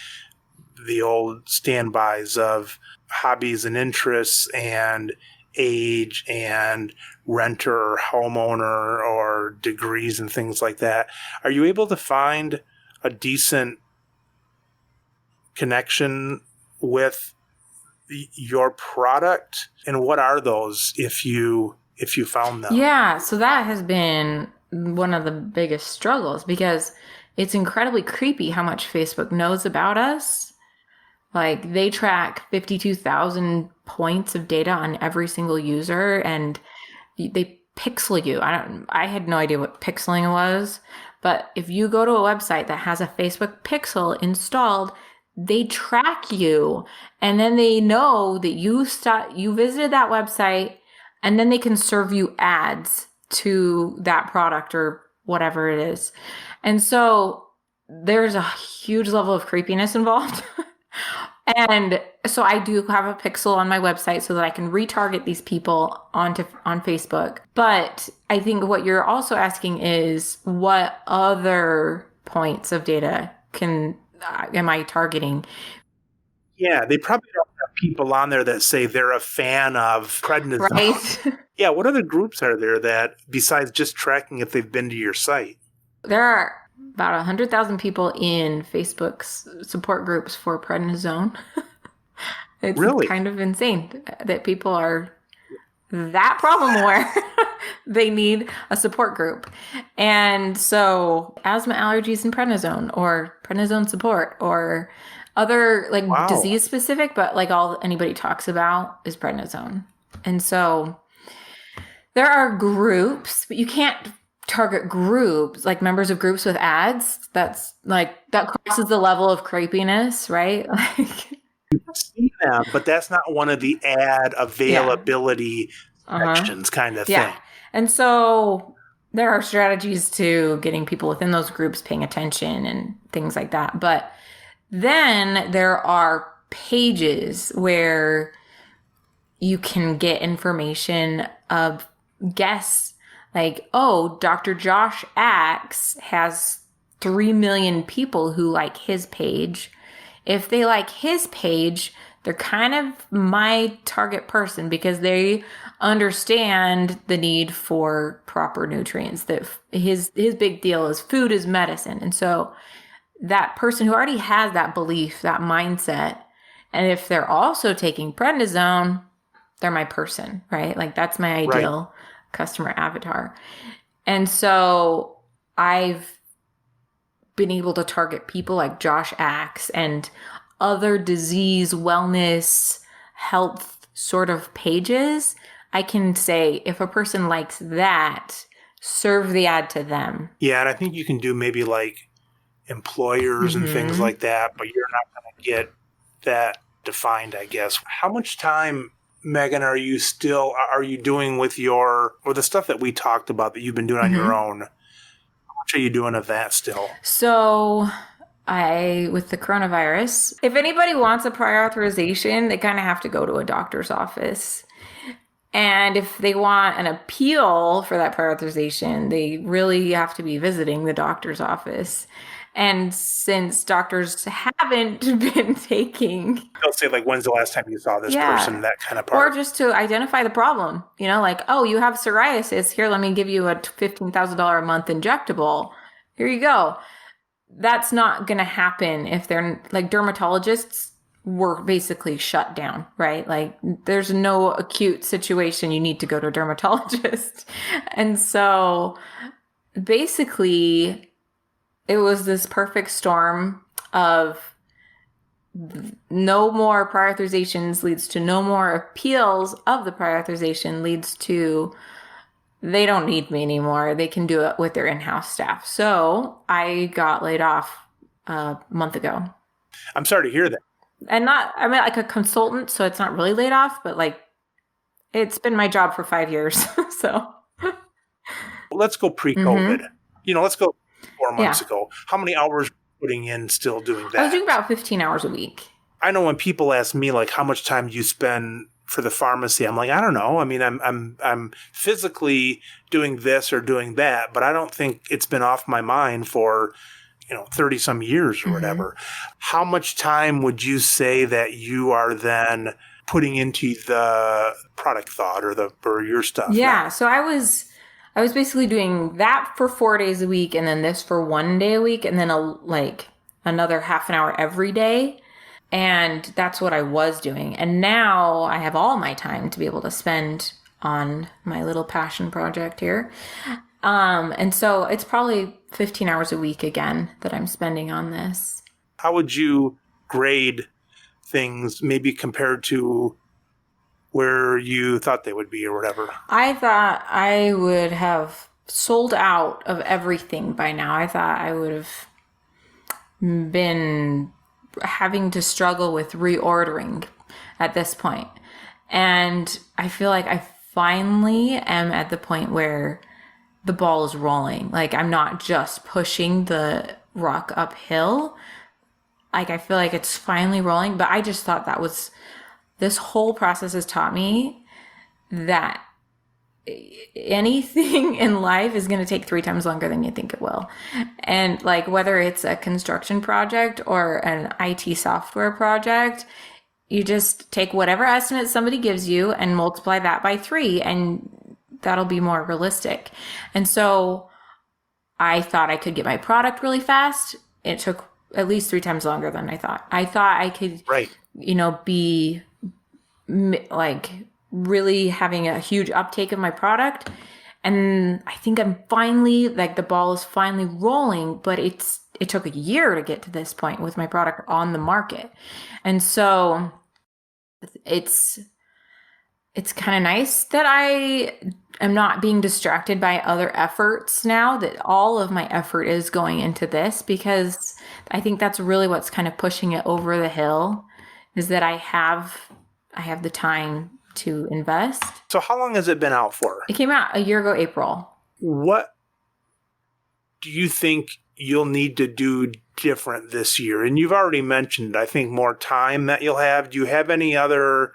the old standbys of hobbies and interests and age and renter or homeowner or degrees and things like that. Are you able to find a decent connection with your product? And what are those if you found them? Yeah, so that has been one of the biggest struggles because it's incredibly creepy how much Facebook knows about us. Like they track 52,000 points of data on every single user and they pixel you. I had no idea what pixeling was, but if you go to a website that has a Facebook pixel installed, they track you and then they know that you visited that website and then they can serve you ads to that product or whatever it is. And so there's a huge level of creepiness involved. And so I do have a pixel on my website so that I can retarget these people on Facebook. But I think what you're also asking is what other points of data am I targeting? Yeah, they probably don't have people on there that say they're a fan of Prednisone. Right? Yeah, what other groups are there that, besides just tracking if they've been to your site? There are about 100,000 people in Facebook's support groups for prednisone. It's really kind of insane that people are that problem aware. They need a support group. And so asthma, allergies, and prednisone or prednisone support or other disease specific, but all anybody talks about is prednisone. And so there are groups, but you can't target groups, like members of groups with ads. That's that crosses the level of creepiness, right? You see them, but that's not one of the ad availability sections kind of thing. And so there are strategies to getting people within those groups paying attention and things like that. But then there are pages where you can get information of guests Dr. Josh Axe has 3 million people who like his page. If they like his page, they're kind of my target person because they understand the need for proper nutrients. That his big deal is food is medicine. And so that person who already has that belief, that mindset, and if they're also taking prednisone, they're my person, right? That's my ideal customer avatar. And so I've been able to target people like Josh Axe and other disease, wellness, health sort of pages. I can say if a person likes that, serve the ad to them. Yeah, and I think you can do maybe employers and things like that, but you're not going to get that defined, I guess. How much time, Megan, are you doing with the stuff that we talked about that you've been doing on your own? How much are you doing of that still? So with the coronavirus, if anybody wants a prior authorization, they kind of have to go to a doctor's office. And if they want an appeal for that prior authorization, they really have to be visiting the doctor's office. And since doctors haven't been taking... They'll say, when's the last time you saw this person, that kind of part. Or just to identify the problem. You have psoriasis. Here, let me give you a $15,000 a month injectable. Here you go. That's not going to happen if they're... dermatologists were basically shut down, right? There's no acute situation you need to go to a dermatologist. And so, basically... it was this perfect storm of no more prior authorizations leads to no more appeals of the prior authorization leads to they don't need me anymore. They can do it with their in-house staff. So I got laid off a month ago. I'm sorry to hear that. And a consultant, so it's not really laid off, but it's been my job for 5 years. So let's go pre-COVID. Let's go 4 months ago. How many hours were you putting in still doing that? I was doing about 15 hours a week. I know when people ask me how much time do you spend for the pharmacy, I'm I don't know. I mean, I'm physically doing this or doing that, but I don't think it's been off my mind for 30 some years or whatever. How much time would you say that you are then putting into the product thought or your stuff? Yeah. now? So I was basically doing that for 4 days a week and then this for 1 day a week and then another half an hour every day. And that's what I was doing. And now I have all my time to be able to spend on my little passion project here. And so it's probably 15 hours a week again that I'm spending on this. How would you grade things maybe compared to where you thought they would be or whatever? I thought I would have sold out of everything by now. I thought I would have been having to struggle with reordering at this point. And I feel like I finally am at the point where the ball is rolling. Like I'm not just pushing the rock uphill. Like I feel like it's finally rolling, but I just thought this whole process has taught me that anything in life is going to take 3 times longer than you think it will. And like whether it's a construction project or an IT software project, you just take whatever estimate somebody gives you and multiply that by 3 and that'll be more realistic. And so I thought I could get my product really fast. It took at least 3 times longer than I thought. I thought I could, be like really having a huge uptake of my product. And I think I'm finally, like the ball is finally rolling, but it took a year to get to this point with my product on the market. And so it's kind of nice that I am not being distracted by other efforts now, that all of my effort is going into this, because I think that's really what's kind of pushing it over the hill, is that I have the time to invest. So how long has it been out for? It came out a year ago, April. What do you think you'll need to do different this year? And you've already mentioned, I think, more time that you'll have. Do you have any other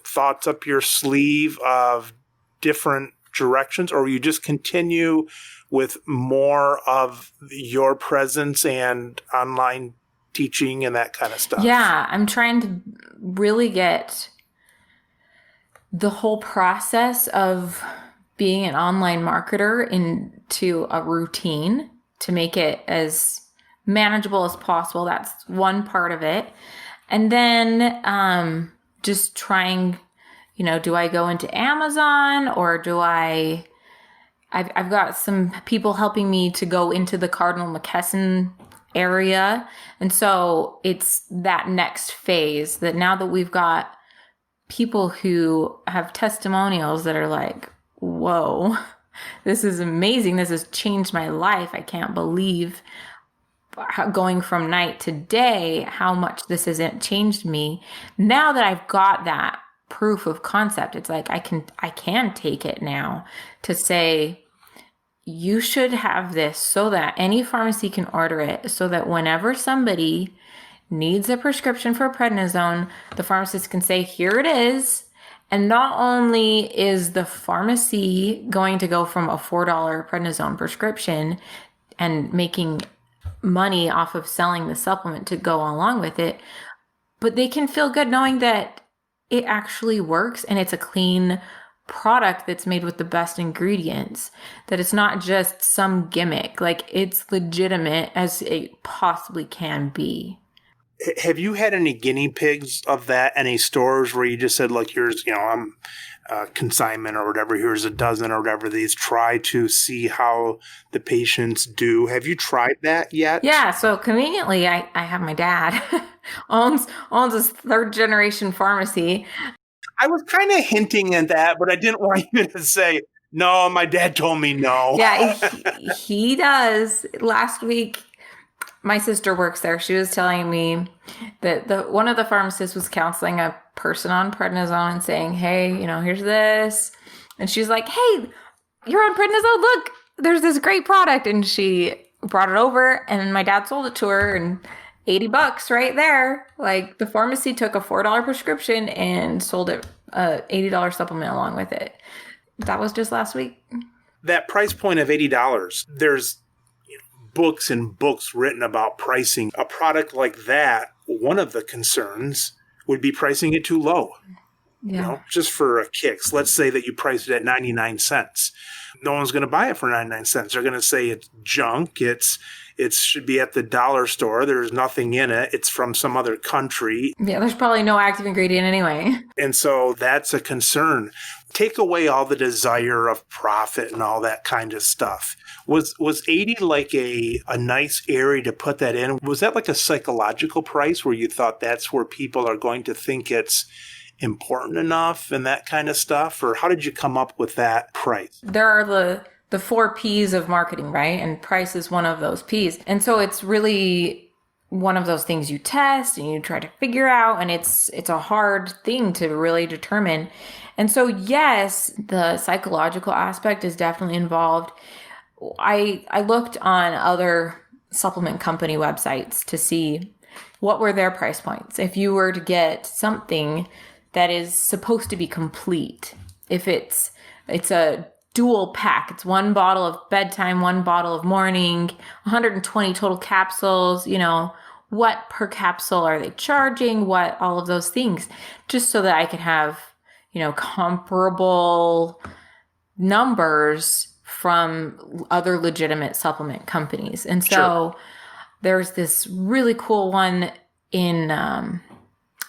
thoughts up your sleeve of different directions, or will you just continue with more of your presence and online teaching and that kind of stuff? Yeah, I'm trying to really get the whole process of being an online marketer into a routine to make it as manageable as possible. That's one part of it. And then just trying, do I go into Amazon or do I've got some people helping me to go into the Cardinal McKesson area. And so it's that next phase, that now that we've got people who have testimonials that are like, whoa, this is amazing. This has changed my life. I can't believe going from night to day, how much this hasn't changed me. Now that I've got that proof of concept, it's like I can take it now to say, you should have this so that any pharmacy can order it, so that whenever somebody needs a prescription for prednisone, the pharmacist can say, here it is. And not only is the pharmacy going to go from a $4 prednisone prescription and making money off of selling the supplement to go along with it, but they can feel good knowing that it actually works and it's a clean product that's made with the best ingredients, that it's not just some gimmick, like it's legitimate as it possibly can be. Have you had any guinea pigs of that? Any stores where you just said, look, here's, I'm consignment or whatever, here's a dozen or whatever these, try to see how the patients do. Have you tried that yet? Yeah. So conveniently, I have my dad owns this 3rd generation pharmacy. I was kind of hinting at that, but I didn't want you to say, no, my dad told me no. Yeah, he does. Last week, my sister works there. She was telling me that one of the pharmacists was counseling a person on prednisone and saying, hey, here's this. And she's like, hey, you're on prednisone. Look, there's this great product. And she brought it over and my dad sold it to her, and $80 right there. Like the pharmacy took a $4 prescription and sold it a $80 supplement along with it. That was just last week. That price point of $80, there's books and books written about pricing a product like that. One of the concerns would be pricing it too low. Yeah. just for kicks. Let's say that you price it at 99 cents. No one's going to buy it for 99 cents. They're going to say it's junk. It should be at the dollar store. There's nothing in it. It's from some other country. Yeah, there's probably no active ingredient anyway. And so that's a concern. Take away all the desire of profit and all that kind of stuff. Was 80 like a nice area to put that in? Was that like a psychological price where you thought that's where people are going to think it's important enough and that kind of stuff? Or how did you come up with that price? There are the 4 P's of marketing, right? And price is one of those P's. And so it's really one of those things you test and you try to figure out, and it's a hard thing to really determine. And so yes, the psychological aspect is definitely involved. I looked on other supplement company websites to see what were their price points. If you were to get something that is supposed to be complete, if it's a dual pack, it's 1 bottle of bedtime, 1 bottle of morning, 120 total capsules, what per capsule are they charging, what, all of those things, just so that I could have, comparable numbers from other legitimate supplement companies. And so there's this really cool one in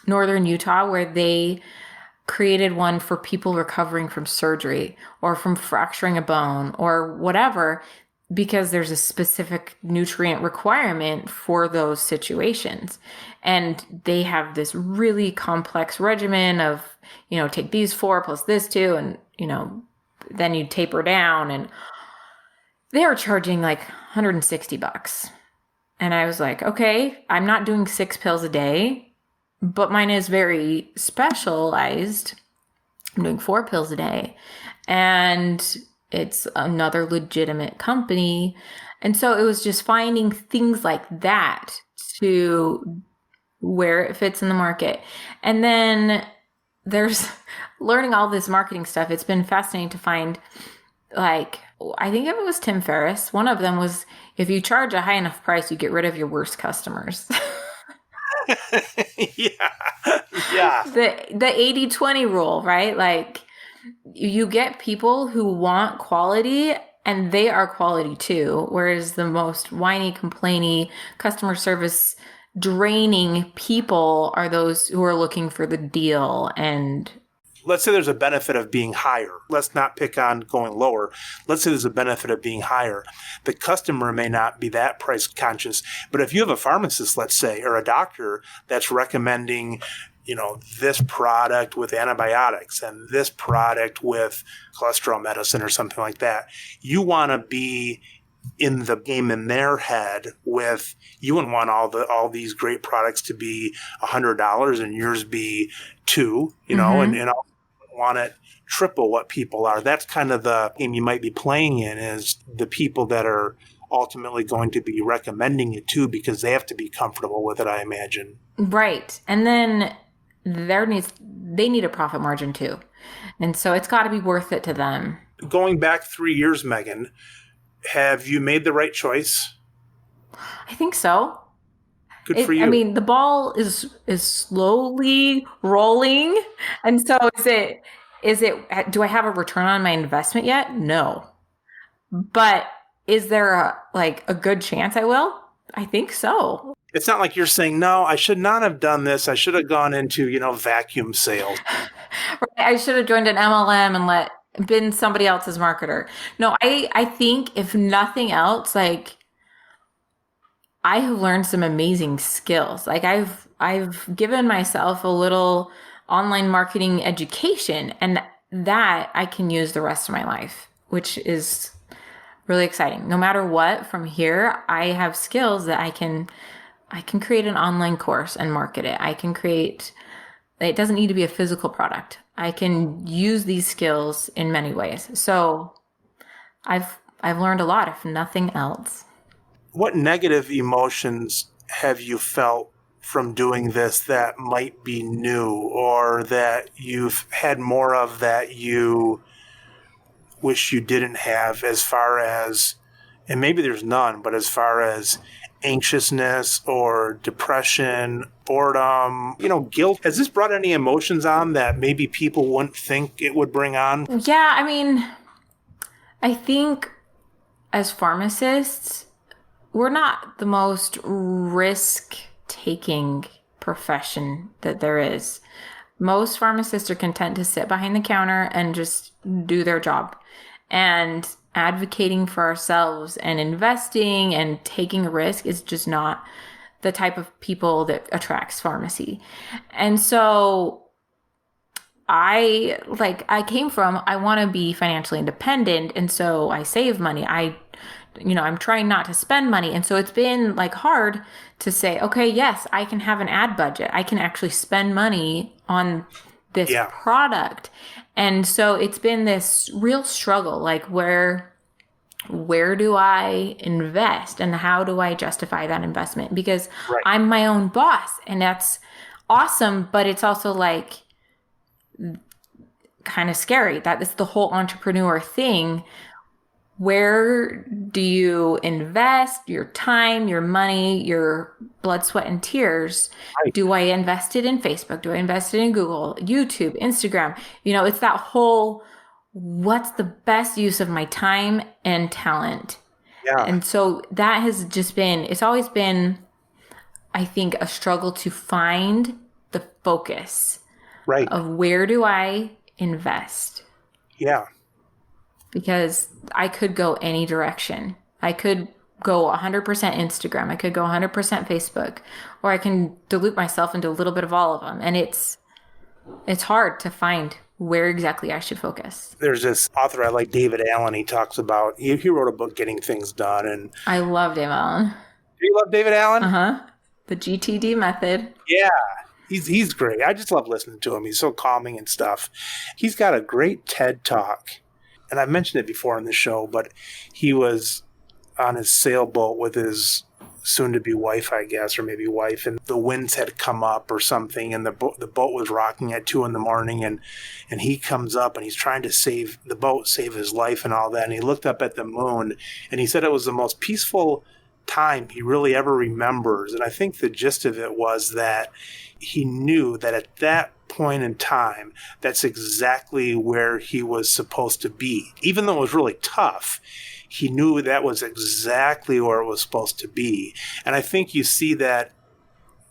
northern Utah where they created one for people recovering from surgery or from fracturing a bone or whatever, because there's a specific nutrient requirement for those situations. And they have this really complex regimen of, take these 4 plus this 2, and, then you taper down, and they were charging like $160. And I was like, okay, I'm not doing 6 pills a day, but mine is very specialized. I'm doing 4 pills a day, and it's another legitimate company. And so it was just finding things like that to where it fits in the market. And then there's learning all this marketing stuff. It's been fascinating to find, like, I think if it was Tim Ferriss, one of them was, if you charge a high enough price, you get rid of your worst customers. Yeah. The 80-20 rule, right? Like, you get people who want quality, and they are quality too. Whereas the most whiny, complainy, customer service draining people are those who are looking for the deal. And let's say there's a benefit of being higher. Let's not pick on going lower. Let's say there's a benefit of being higher. The customer may not be that price conscious, but if you have a pharmacist, let's say, or a doctor that's recommending, this product with antibiotics and this product with cholesterol medicine or something like that, you want to be in the game in their head with, you wouldn't want all these great products to be $100 and yours be $2, and I want it triple what people are. That's kind of the game you might be playing in, is the people that are ultimately going to be recommending it too, because they have to be comfortable with it, I imagine. Right. And then they need a profit margin too. And so it's got to be worth it to them. Going back 3 years, Megan, have you made the right choice? I think so. Good for you. I mean, the ball is slowly rolling. And so do I have a return on my investment yet? No. But is there a good chance I will? I think so. It's not like you're saying, no, I should not have done this. I should have gone into, vacuum sales. Right. I should have joined an MLM and been somebody else's marketer. No, I think if nothing else, like, I have learned some amazing skills. Like, I've given myself a little online marketing education, and that I can use the rest of my life, which is really exciting. No matter what, from here, I have skills that I can create an online course and market it. It doesn't need to be a physical product. I can use these skills in many ways. So I've learned a lot, if nothing else. What negative emotions have you felt from doing this that might be new, or that you've had more of that you wish you didn't have, as far as, and maybe there's none, but as far as anxiousness or depression, boredom, guilt. Has this brought any emotions on that maybe people wouldn't think it would bring on? Yeah, I mean, I think as pharmacists, we're not the most risk-taking profession that there is. Most pharmacists are content to sit behind the counter and just do their job. And advocating for ourselves and investing and taking a risk is just not the type of people that attracts pharmacy. And so I want to be financially independent. And so I save money. I'm trying not to spend money. And so it's been hard to say, okay, yes, I can have an ad budget. I can actually spend money on this product. And so it's been this real struggle, where do I invest and how do I justify that investment? Because I'm my own boss and that's awesome, but it's also kind of scary. That is the whole entrepreneur thing. Where do you invest your time, your money, your blood, sweat, and tears? Right. Do I invest it in Facebook? Do I invest it in Google, YouTube, Instagram? It's that whole, what's the best use of my time and talent? Yeah. And so that has just been, it's always been, I think, a struggle to find the focus of where do I invest? Yeah. Because I could go any direction. I could go 100% Instagram. I could go 100% Facebook, or I can dilute myself into a little bit of all of them. And it's hard to find where exactly I should focus. There's this author I like, David Allen. He talks about, he wrote a book, Getting Things Done. And I love David Allen. Do you love David Allen? Uh-huh. The GTD method. Yeah. He's great. I just love listening to him. He's so calming and stuff. He's got a great TED Talk. And I mentioned it before in the show, but he was on his sailboat with his soon-to-be wife, I guess, or maybe wife, and the winds had come up or something, and the boat was rocking at 2 a.m, and he comes up, and he's trying to save the boat, save his life and all that, and he looked up at the moon, and he said it was the most peaceful time he really ever remembers. And I think the gist of it was that he knew that at that point in time, that's exactly where he was supposed to be. Even though it was really tough, he knew that was exactly where it was supposed to be. And I think you see that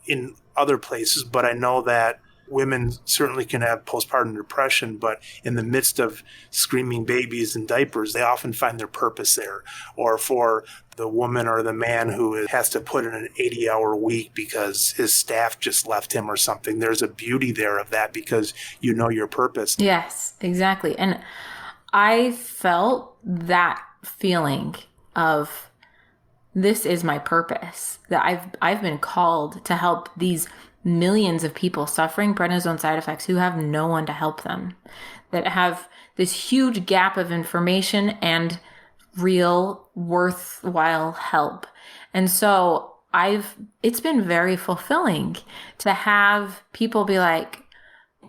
in other places, but I know that women certainly can have postpartum depression, but in the midst of screaming babies and diapers, they often find their purpose there. Or for the woman or the man who has to put in an 80-hour week because his staff just left him or something, there's a beauty there of that because you know your purpose. Yes, exactly. And I felt that feeling of, this is my purpose, that I've been called to help these millions of people suffering prednisone side effects who have no one to help them, that have this huge gap of information and real worthwhile help. And so it's been very fulfilling to have people be like,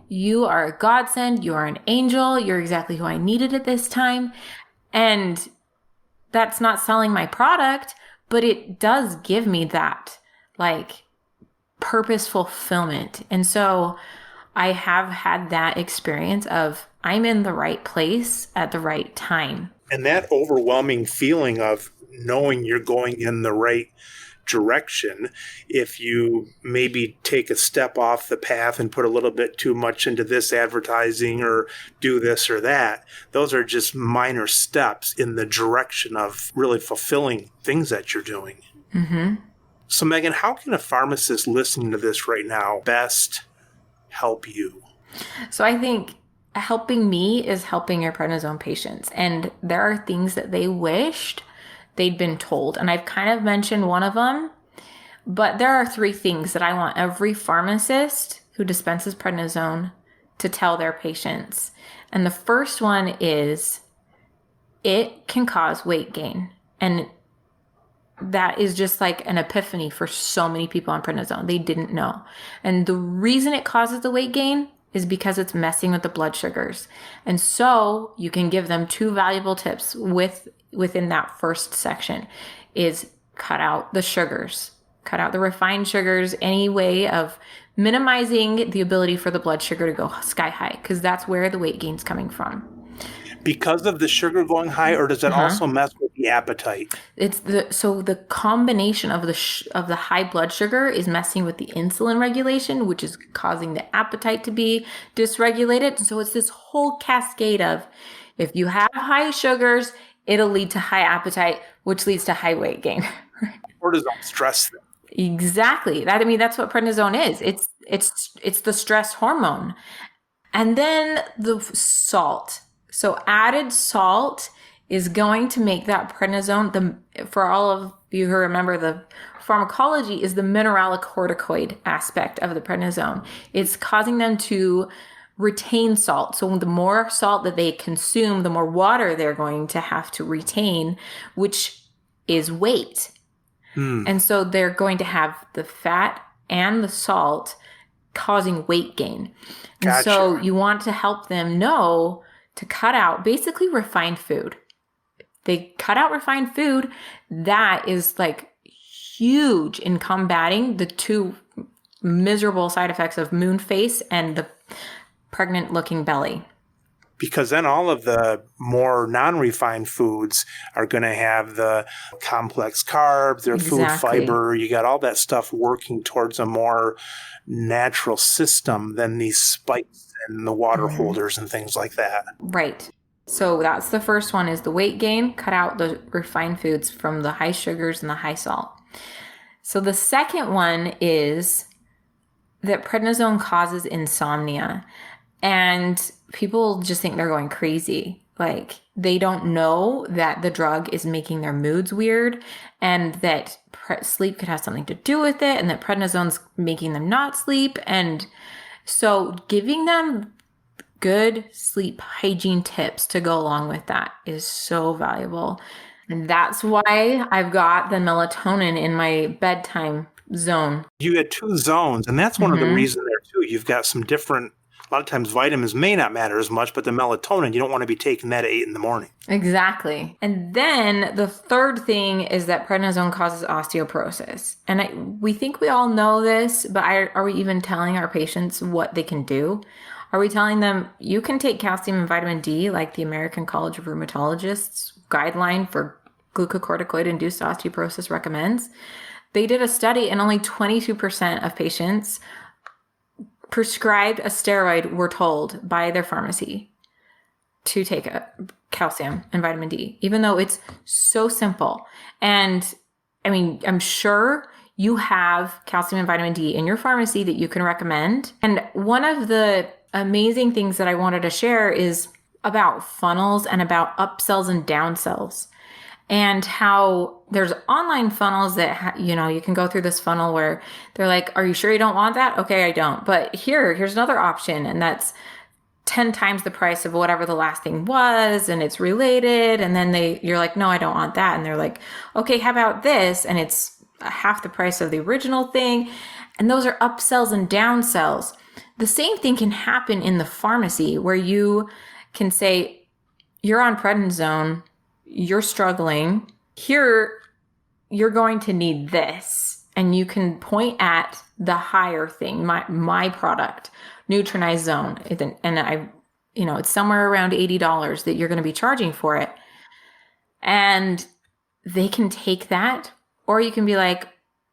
you are a godsend, you are an angel, you're exactly who I needed at this time. And that's not selling my product, but it does give me that purpose fulfillment. And so I have had that experience of, I'm in the right place at the right time. And that overwhelming feeling of knowing you're going in the right direction, if you maybe take a step off the path and put a little bit too much into this advertising or do this or that, those are just minor steps in the direction of really fulfilling things that you're doing. Mm-hmm. So Megan, how can a pharmacist listening to this right now best help you? So I think helping me is helping your prednisone patients. And there are things that they wished they'd been told. And I've kind of mentioned one of them, but there are 3 things that I want every pharmacist who dispenses prednisone to tell their patients. And the first one is, it can cause weight gain. And that is just an epiphany for so many people on prednisone. They didn't know. And the reason it causes the weight gain is because it's messing with the blood sugars. And so you can give them 2 valuable tips within that first section is cut out the sugars, cut out the refined sugars, any way of minimizing the ability for the blood sugar to go sky high, because that's where the weight gain's coming from. Because of the sugar going high, or does that also mess with the appetite? It's the combination of the high blood sugar is messing with the insulin regulation, which is causing the appetite to be dysregulated. So it's this whole cascade of, if you have high sugars, it'll lead to high appetite, which leads to high weight gain. Cortisol stress them. Exactly. That's what prednisone is. It's the stress hormone. And then the salt. So added salt is going to make that prednisone, for all of you who remember, the pharmacology is the mineralocorticoid aspect of the prednisone. It's causing them to retain salt. So the more salt that they consume, the more water they're going to have to retain, which is weight. And so they're going to have the fat and the salt causing weight gain. And Gotcha. so you want to help them know to cut out basically refined food. They cut out refined food. That is like huge in combating the two miserable side effects of moon face and the pregnant looking belly. Because then all of the more non-refined foods are going to have the complex carbs, their food fiber. You got all that stuff working towards a more natural system than these spikes and the water holders and things like that. Right. So that's the first one, is the weight gain. Cut out the refined foods from the high sugars and the high salt. So the second one is that prednisone causes insomnia. And people just think they're going crazy. Like, they don't know that the drug is making their moods weird, and that sleep could have something to do with it, and that prednisone's making them not sleep. And so giving them good sleep hygiene tips to go along with that is so valuable. And that's why I've got the melatonin in my bedtime zone. You had 2 zones, and that's one of the reasons there too. You've got some different, a lot of times vitamins may not matter as much, but the melatonin, you don't want to be taking that at 8 in the morning. Exactly. And then the third thing is that prednisone causes osteoporosis. And we think we all know this, but are we even telling our patients what they can do? Are we telling them you can take calcium and vitamin D like the American College of Rheumatologists guideline for glucocorticoid-induced osteoporosis recommends? They did a study and only 22% of patients prescribed a steroid were told by their pharmacy to take a calcium and vitamin D, even though it's so simple. And I mean, I'm sure you have calcium and vitamin D in your pharmacy that you can recommend. And one of the amazing things that I wanted to share is about funnels and about upsells and downsells, and how there's online funnels that, you can go through this funnel where they're like, are you sure you don't want that? Okay, I don't. But here's another option. And that's 10 times the price of whatever the last thing was. And it's related. And then you're like, no, I don't want that. And they're like, okay, how about this? And it's half the price of the original thing. And those are upsells and downsells. The same thing can happen in the pharmacy, where you can say, you're on prednisone, you're struggling, here, you're going to need this. And you can point at the higher thing, my product, Nutrinized Zone. And it's somewhere around $80 that you're going to be charging for it. And they can take that, or you can be like,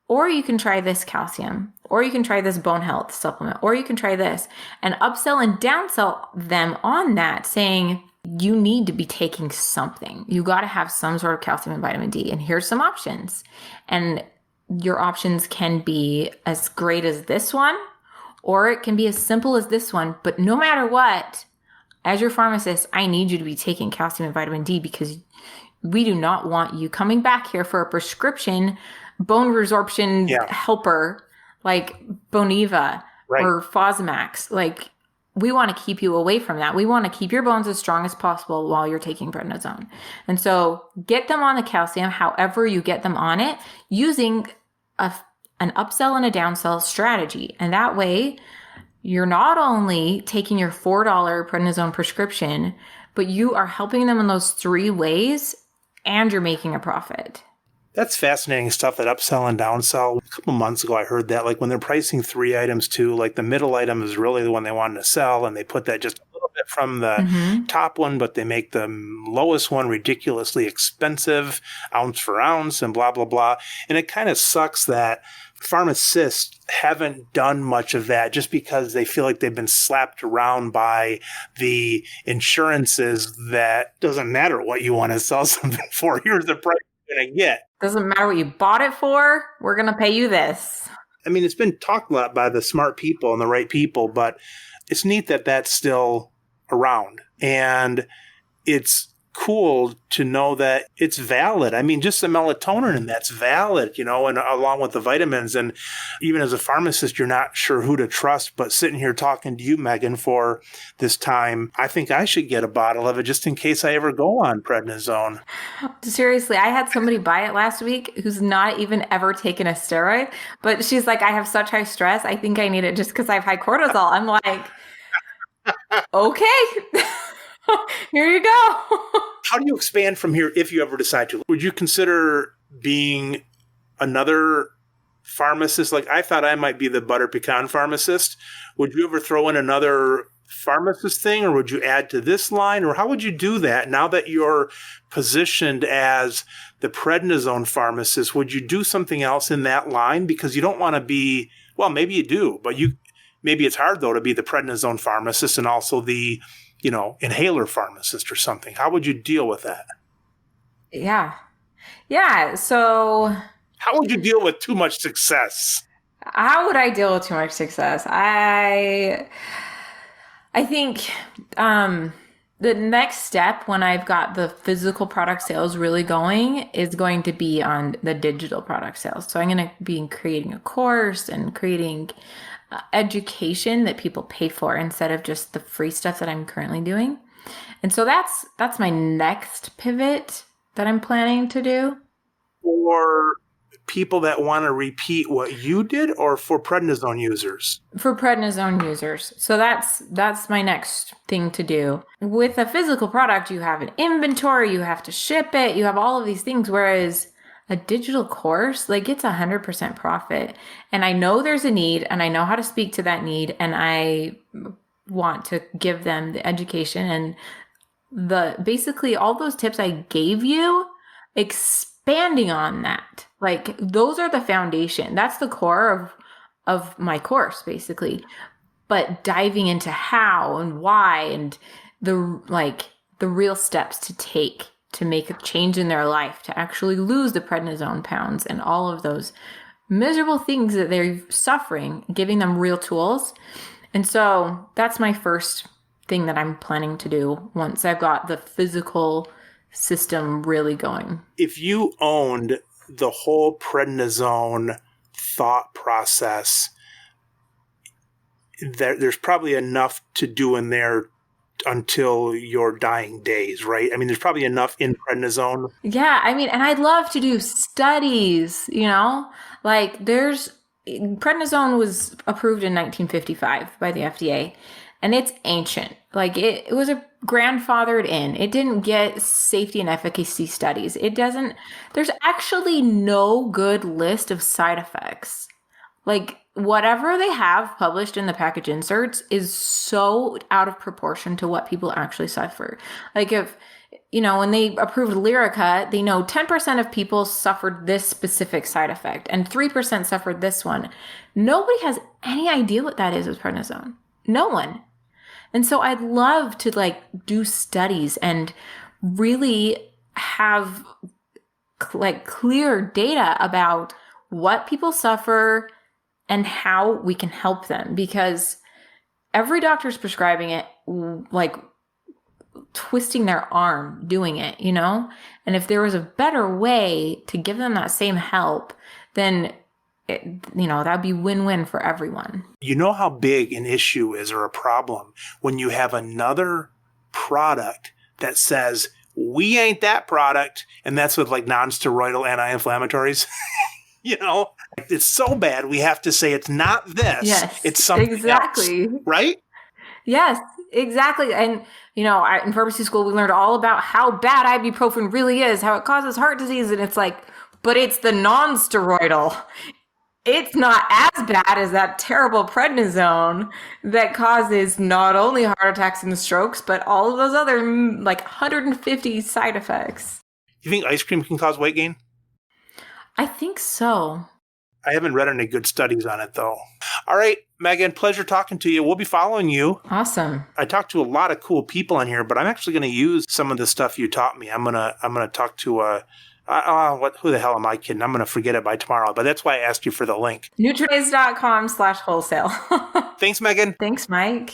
or you can try this calcium, or you can try this bone health supplement, or you can try this, and upsell and downsell them on that, saying, you need to be taking something. You got to have some sort of calcium and vitamin D. And here's some options. And your options can be as great as this one, or it can be as simple as this one. But no matter what, as your pharmacist, I need you to be taking calcium and vitamin D, because we do not want you coming back here for a prescription bone resorption helper like Boniva or Fosamax. Like, we want to keep you away from that. We want to keep your bones as strong as possible while you're taking prednisone. And so get them on the calcium, however you get them on it, using an upsell and a downsell strategy. And that way, you're not only taking your $4 prednisone prescription, but you are helping them in those 3 ways, and you're making a profit. That's fascinating stuff, that upsell and downsell. A couple months ago, I heard that, like, when they're pricing 3 items too, like the middle item is really the one they wanted to sell, and they put that just a little bit from the top one, but they make the lowest one ridiculously expensive, ounce for ounce, and blah, blah, blah. And it kind of sucks that pharmacists haven't done much of that just because they feel like they've been slapped around by the insurances that doesn't matter what you want to sell something for. Here's the price you're going to get. Doesn't matter what you bought it for. We're going to pay you this. I mean, it's been talked a lot by the smart people and the right people, but it's neat that that's still around. And it's cool to know that it's valid. I mean, just the melatonin, and that's valid, and along with the vitamins. And even as a pharmacist, you're not sure who to trust, but sitting here talking to you, Megan, for this time, I think I should get a bottle of it just in case I ever go on prednisone. Seriously, I had somebody buy it last week who's not even ever taken a steroid, but she's like, I have such high stress. I think I need it just because I have high cortisol. I'm like, okay. Here you go. How do you expand from here if you ever decide to? Would you consider being another pharmacist? Like, I thought I might be the butter pecan pharmacist. Would you ever throw in another pharmacist thing, or would you add to this line? Or how would you do that now that you're positioned as the prednisone pharmacist? Would you do something else in that line? Because you don't want to be, well, maybe you do, but maybe it's hard, though, to be the prednisone pharmacist and also the inhaler pharmacist or something. How would you deal with that? Yeah. So how would you deal with too much success? How would I deal with too much success? I think the next step when I've got the physical product sales really going is going to be on the digital product sales. So I'm going to be creating a course and creating education that people pay for instead of just the free stuff that I'm currently doing. And so that's my next pivot that I'm planning to do. For people that want to repeat what you did, or for prednisone users? For prednisone users. So that's my next thing to do. With a physical product, you have an inventory, you have to ship it, you have all of these things, whereas a digital course, like, it's 100% profit. And I know there's a need, and I know how to speak to that need, and I want to give them the education and basically all those tips I gave you, expanding on that. Like, those are the foundation. That's the core of my course, basically. But diving into how and why and the real steps to take to make a change in their life, to actually lose the prednisone pounds and all of those miserable things that they're suffering, giving them real tools. And so that's my first thing that I'm planning to do once I've got the physical system really going. If you owned the whole prednisone thought process, there's probably enough to do in there until your dying days, right? I mean, there's probably enough in prednisone. Yeah, I mean, and I'd love to do studies, like prednisone was approved in 1955 by the FDA, and it's ancient. Like, it was a grandfathered in. It didn't get safety and efficacy studies. There's actually no good list of side effects. Like, whatever they have published in the package inserts is so out of proportion to what people actually suffer. Like, if, when they approved Lyrica, they know 10% of people suffered this specific side effect and 3% suffered this one. Nobody has any idea what that is with prednisone. No one. And so I'd love to do studies and really have clear data about what people suffer and how we can help them, because every doctor's prescribing it, twisting their arm doing it, And if there was a better way to give them that same help, then that'd be win-win for everyone. You know how big an issue is, or a problem, when you have another product that says, we ain't that product, and that's with non-steroidal anti-inflammatories. It's so bad we have to say it's not this. Yes, it's something exactly. else, right? Yes, exactly. And, in pharmacy school, we learned all about how bad ibuprofen really is, how it causes heart disease. And it's like, but it's the non-steroidal. It's not as bad as that terrible prednisone that causes not only heart attacks and strokes, but all of those other 150 side effects. You think ice cream can cause weight gain? I think so. I haven't read any good studies on it, though. All right, Megan, pleasure talking to you. We'll be following you. Awesome. I talked to a lot of cool people on here, but I'm actually going to use some of the stuff you taught me. I'm gonna talk to who the hell am I kidding? I'm going to forget it by tomorrow, but that's why I asked you for the link. Nutrace.com/wholesale. Thanks, Megan. Thanks, Mike.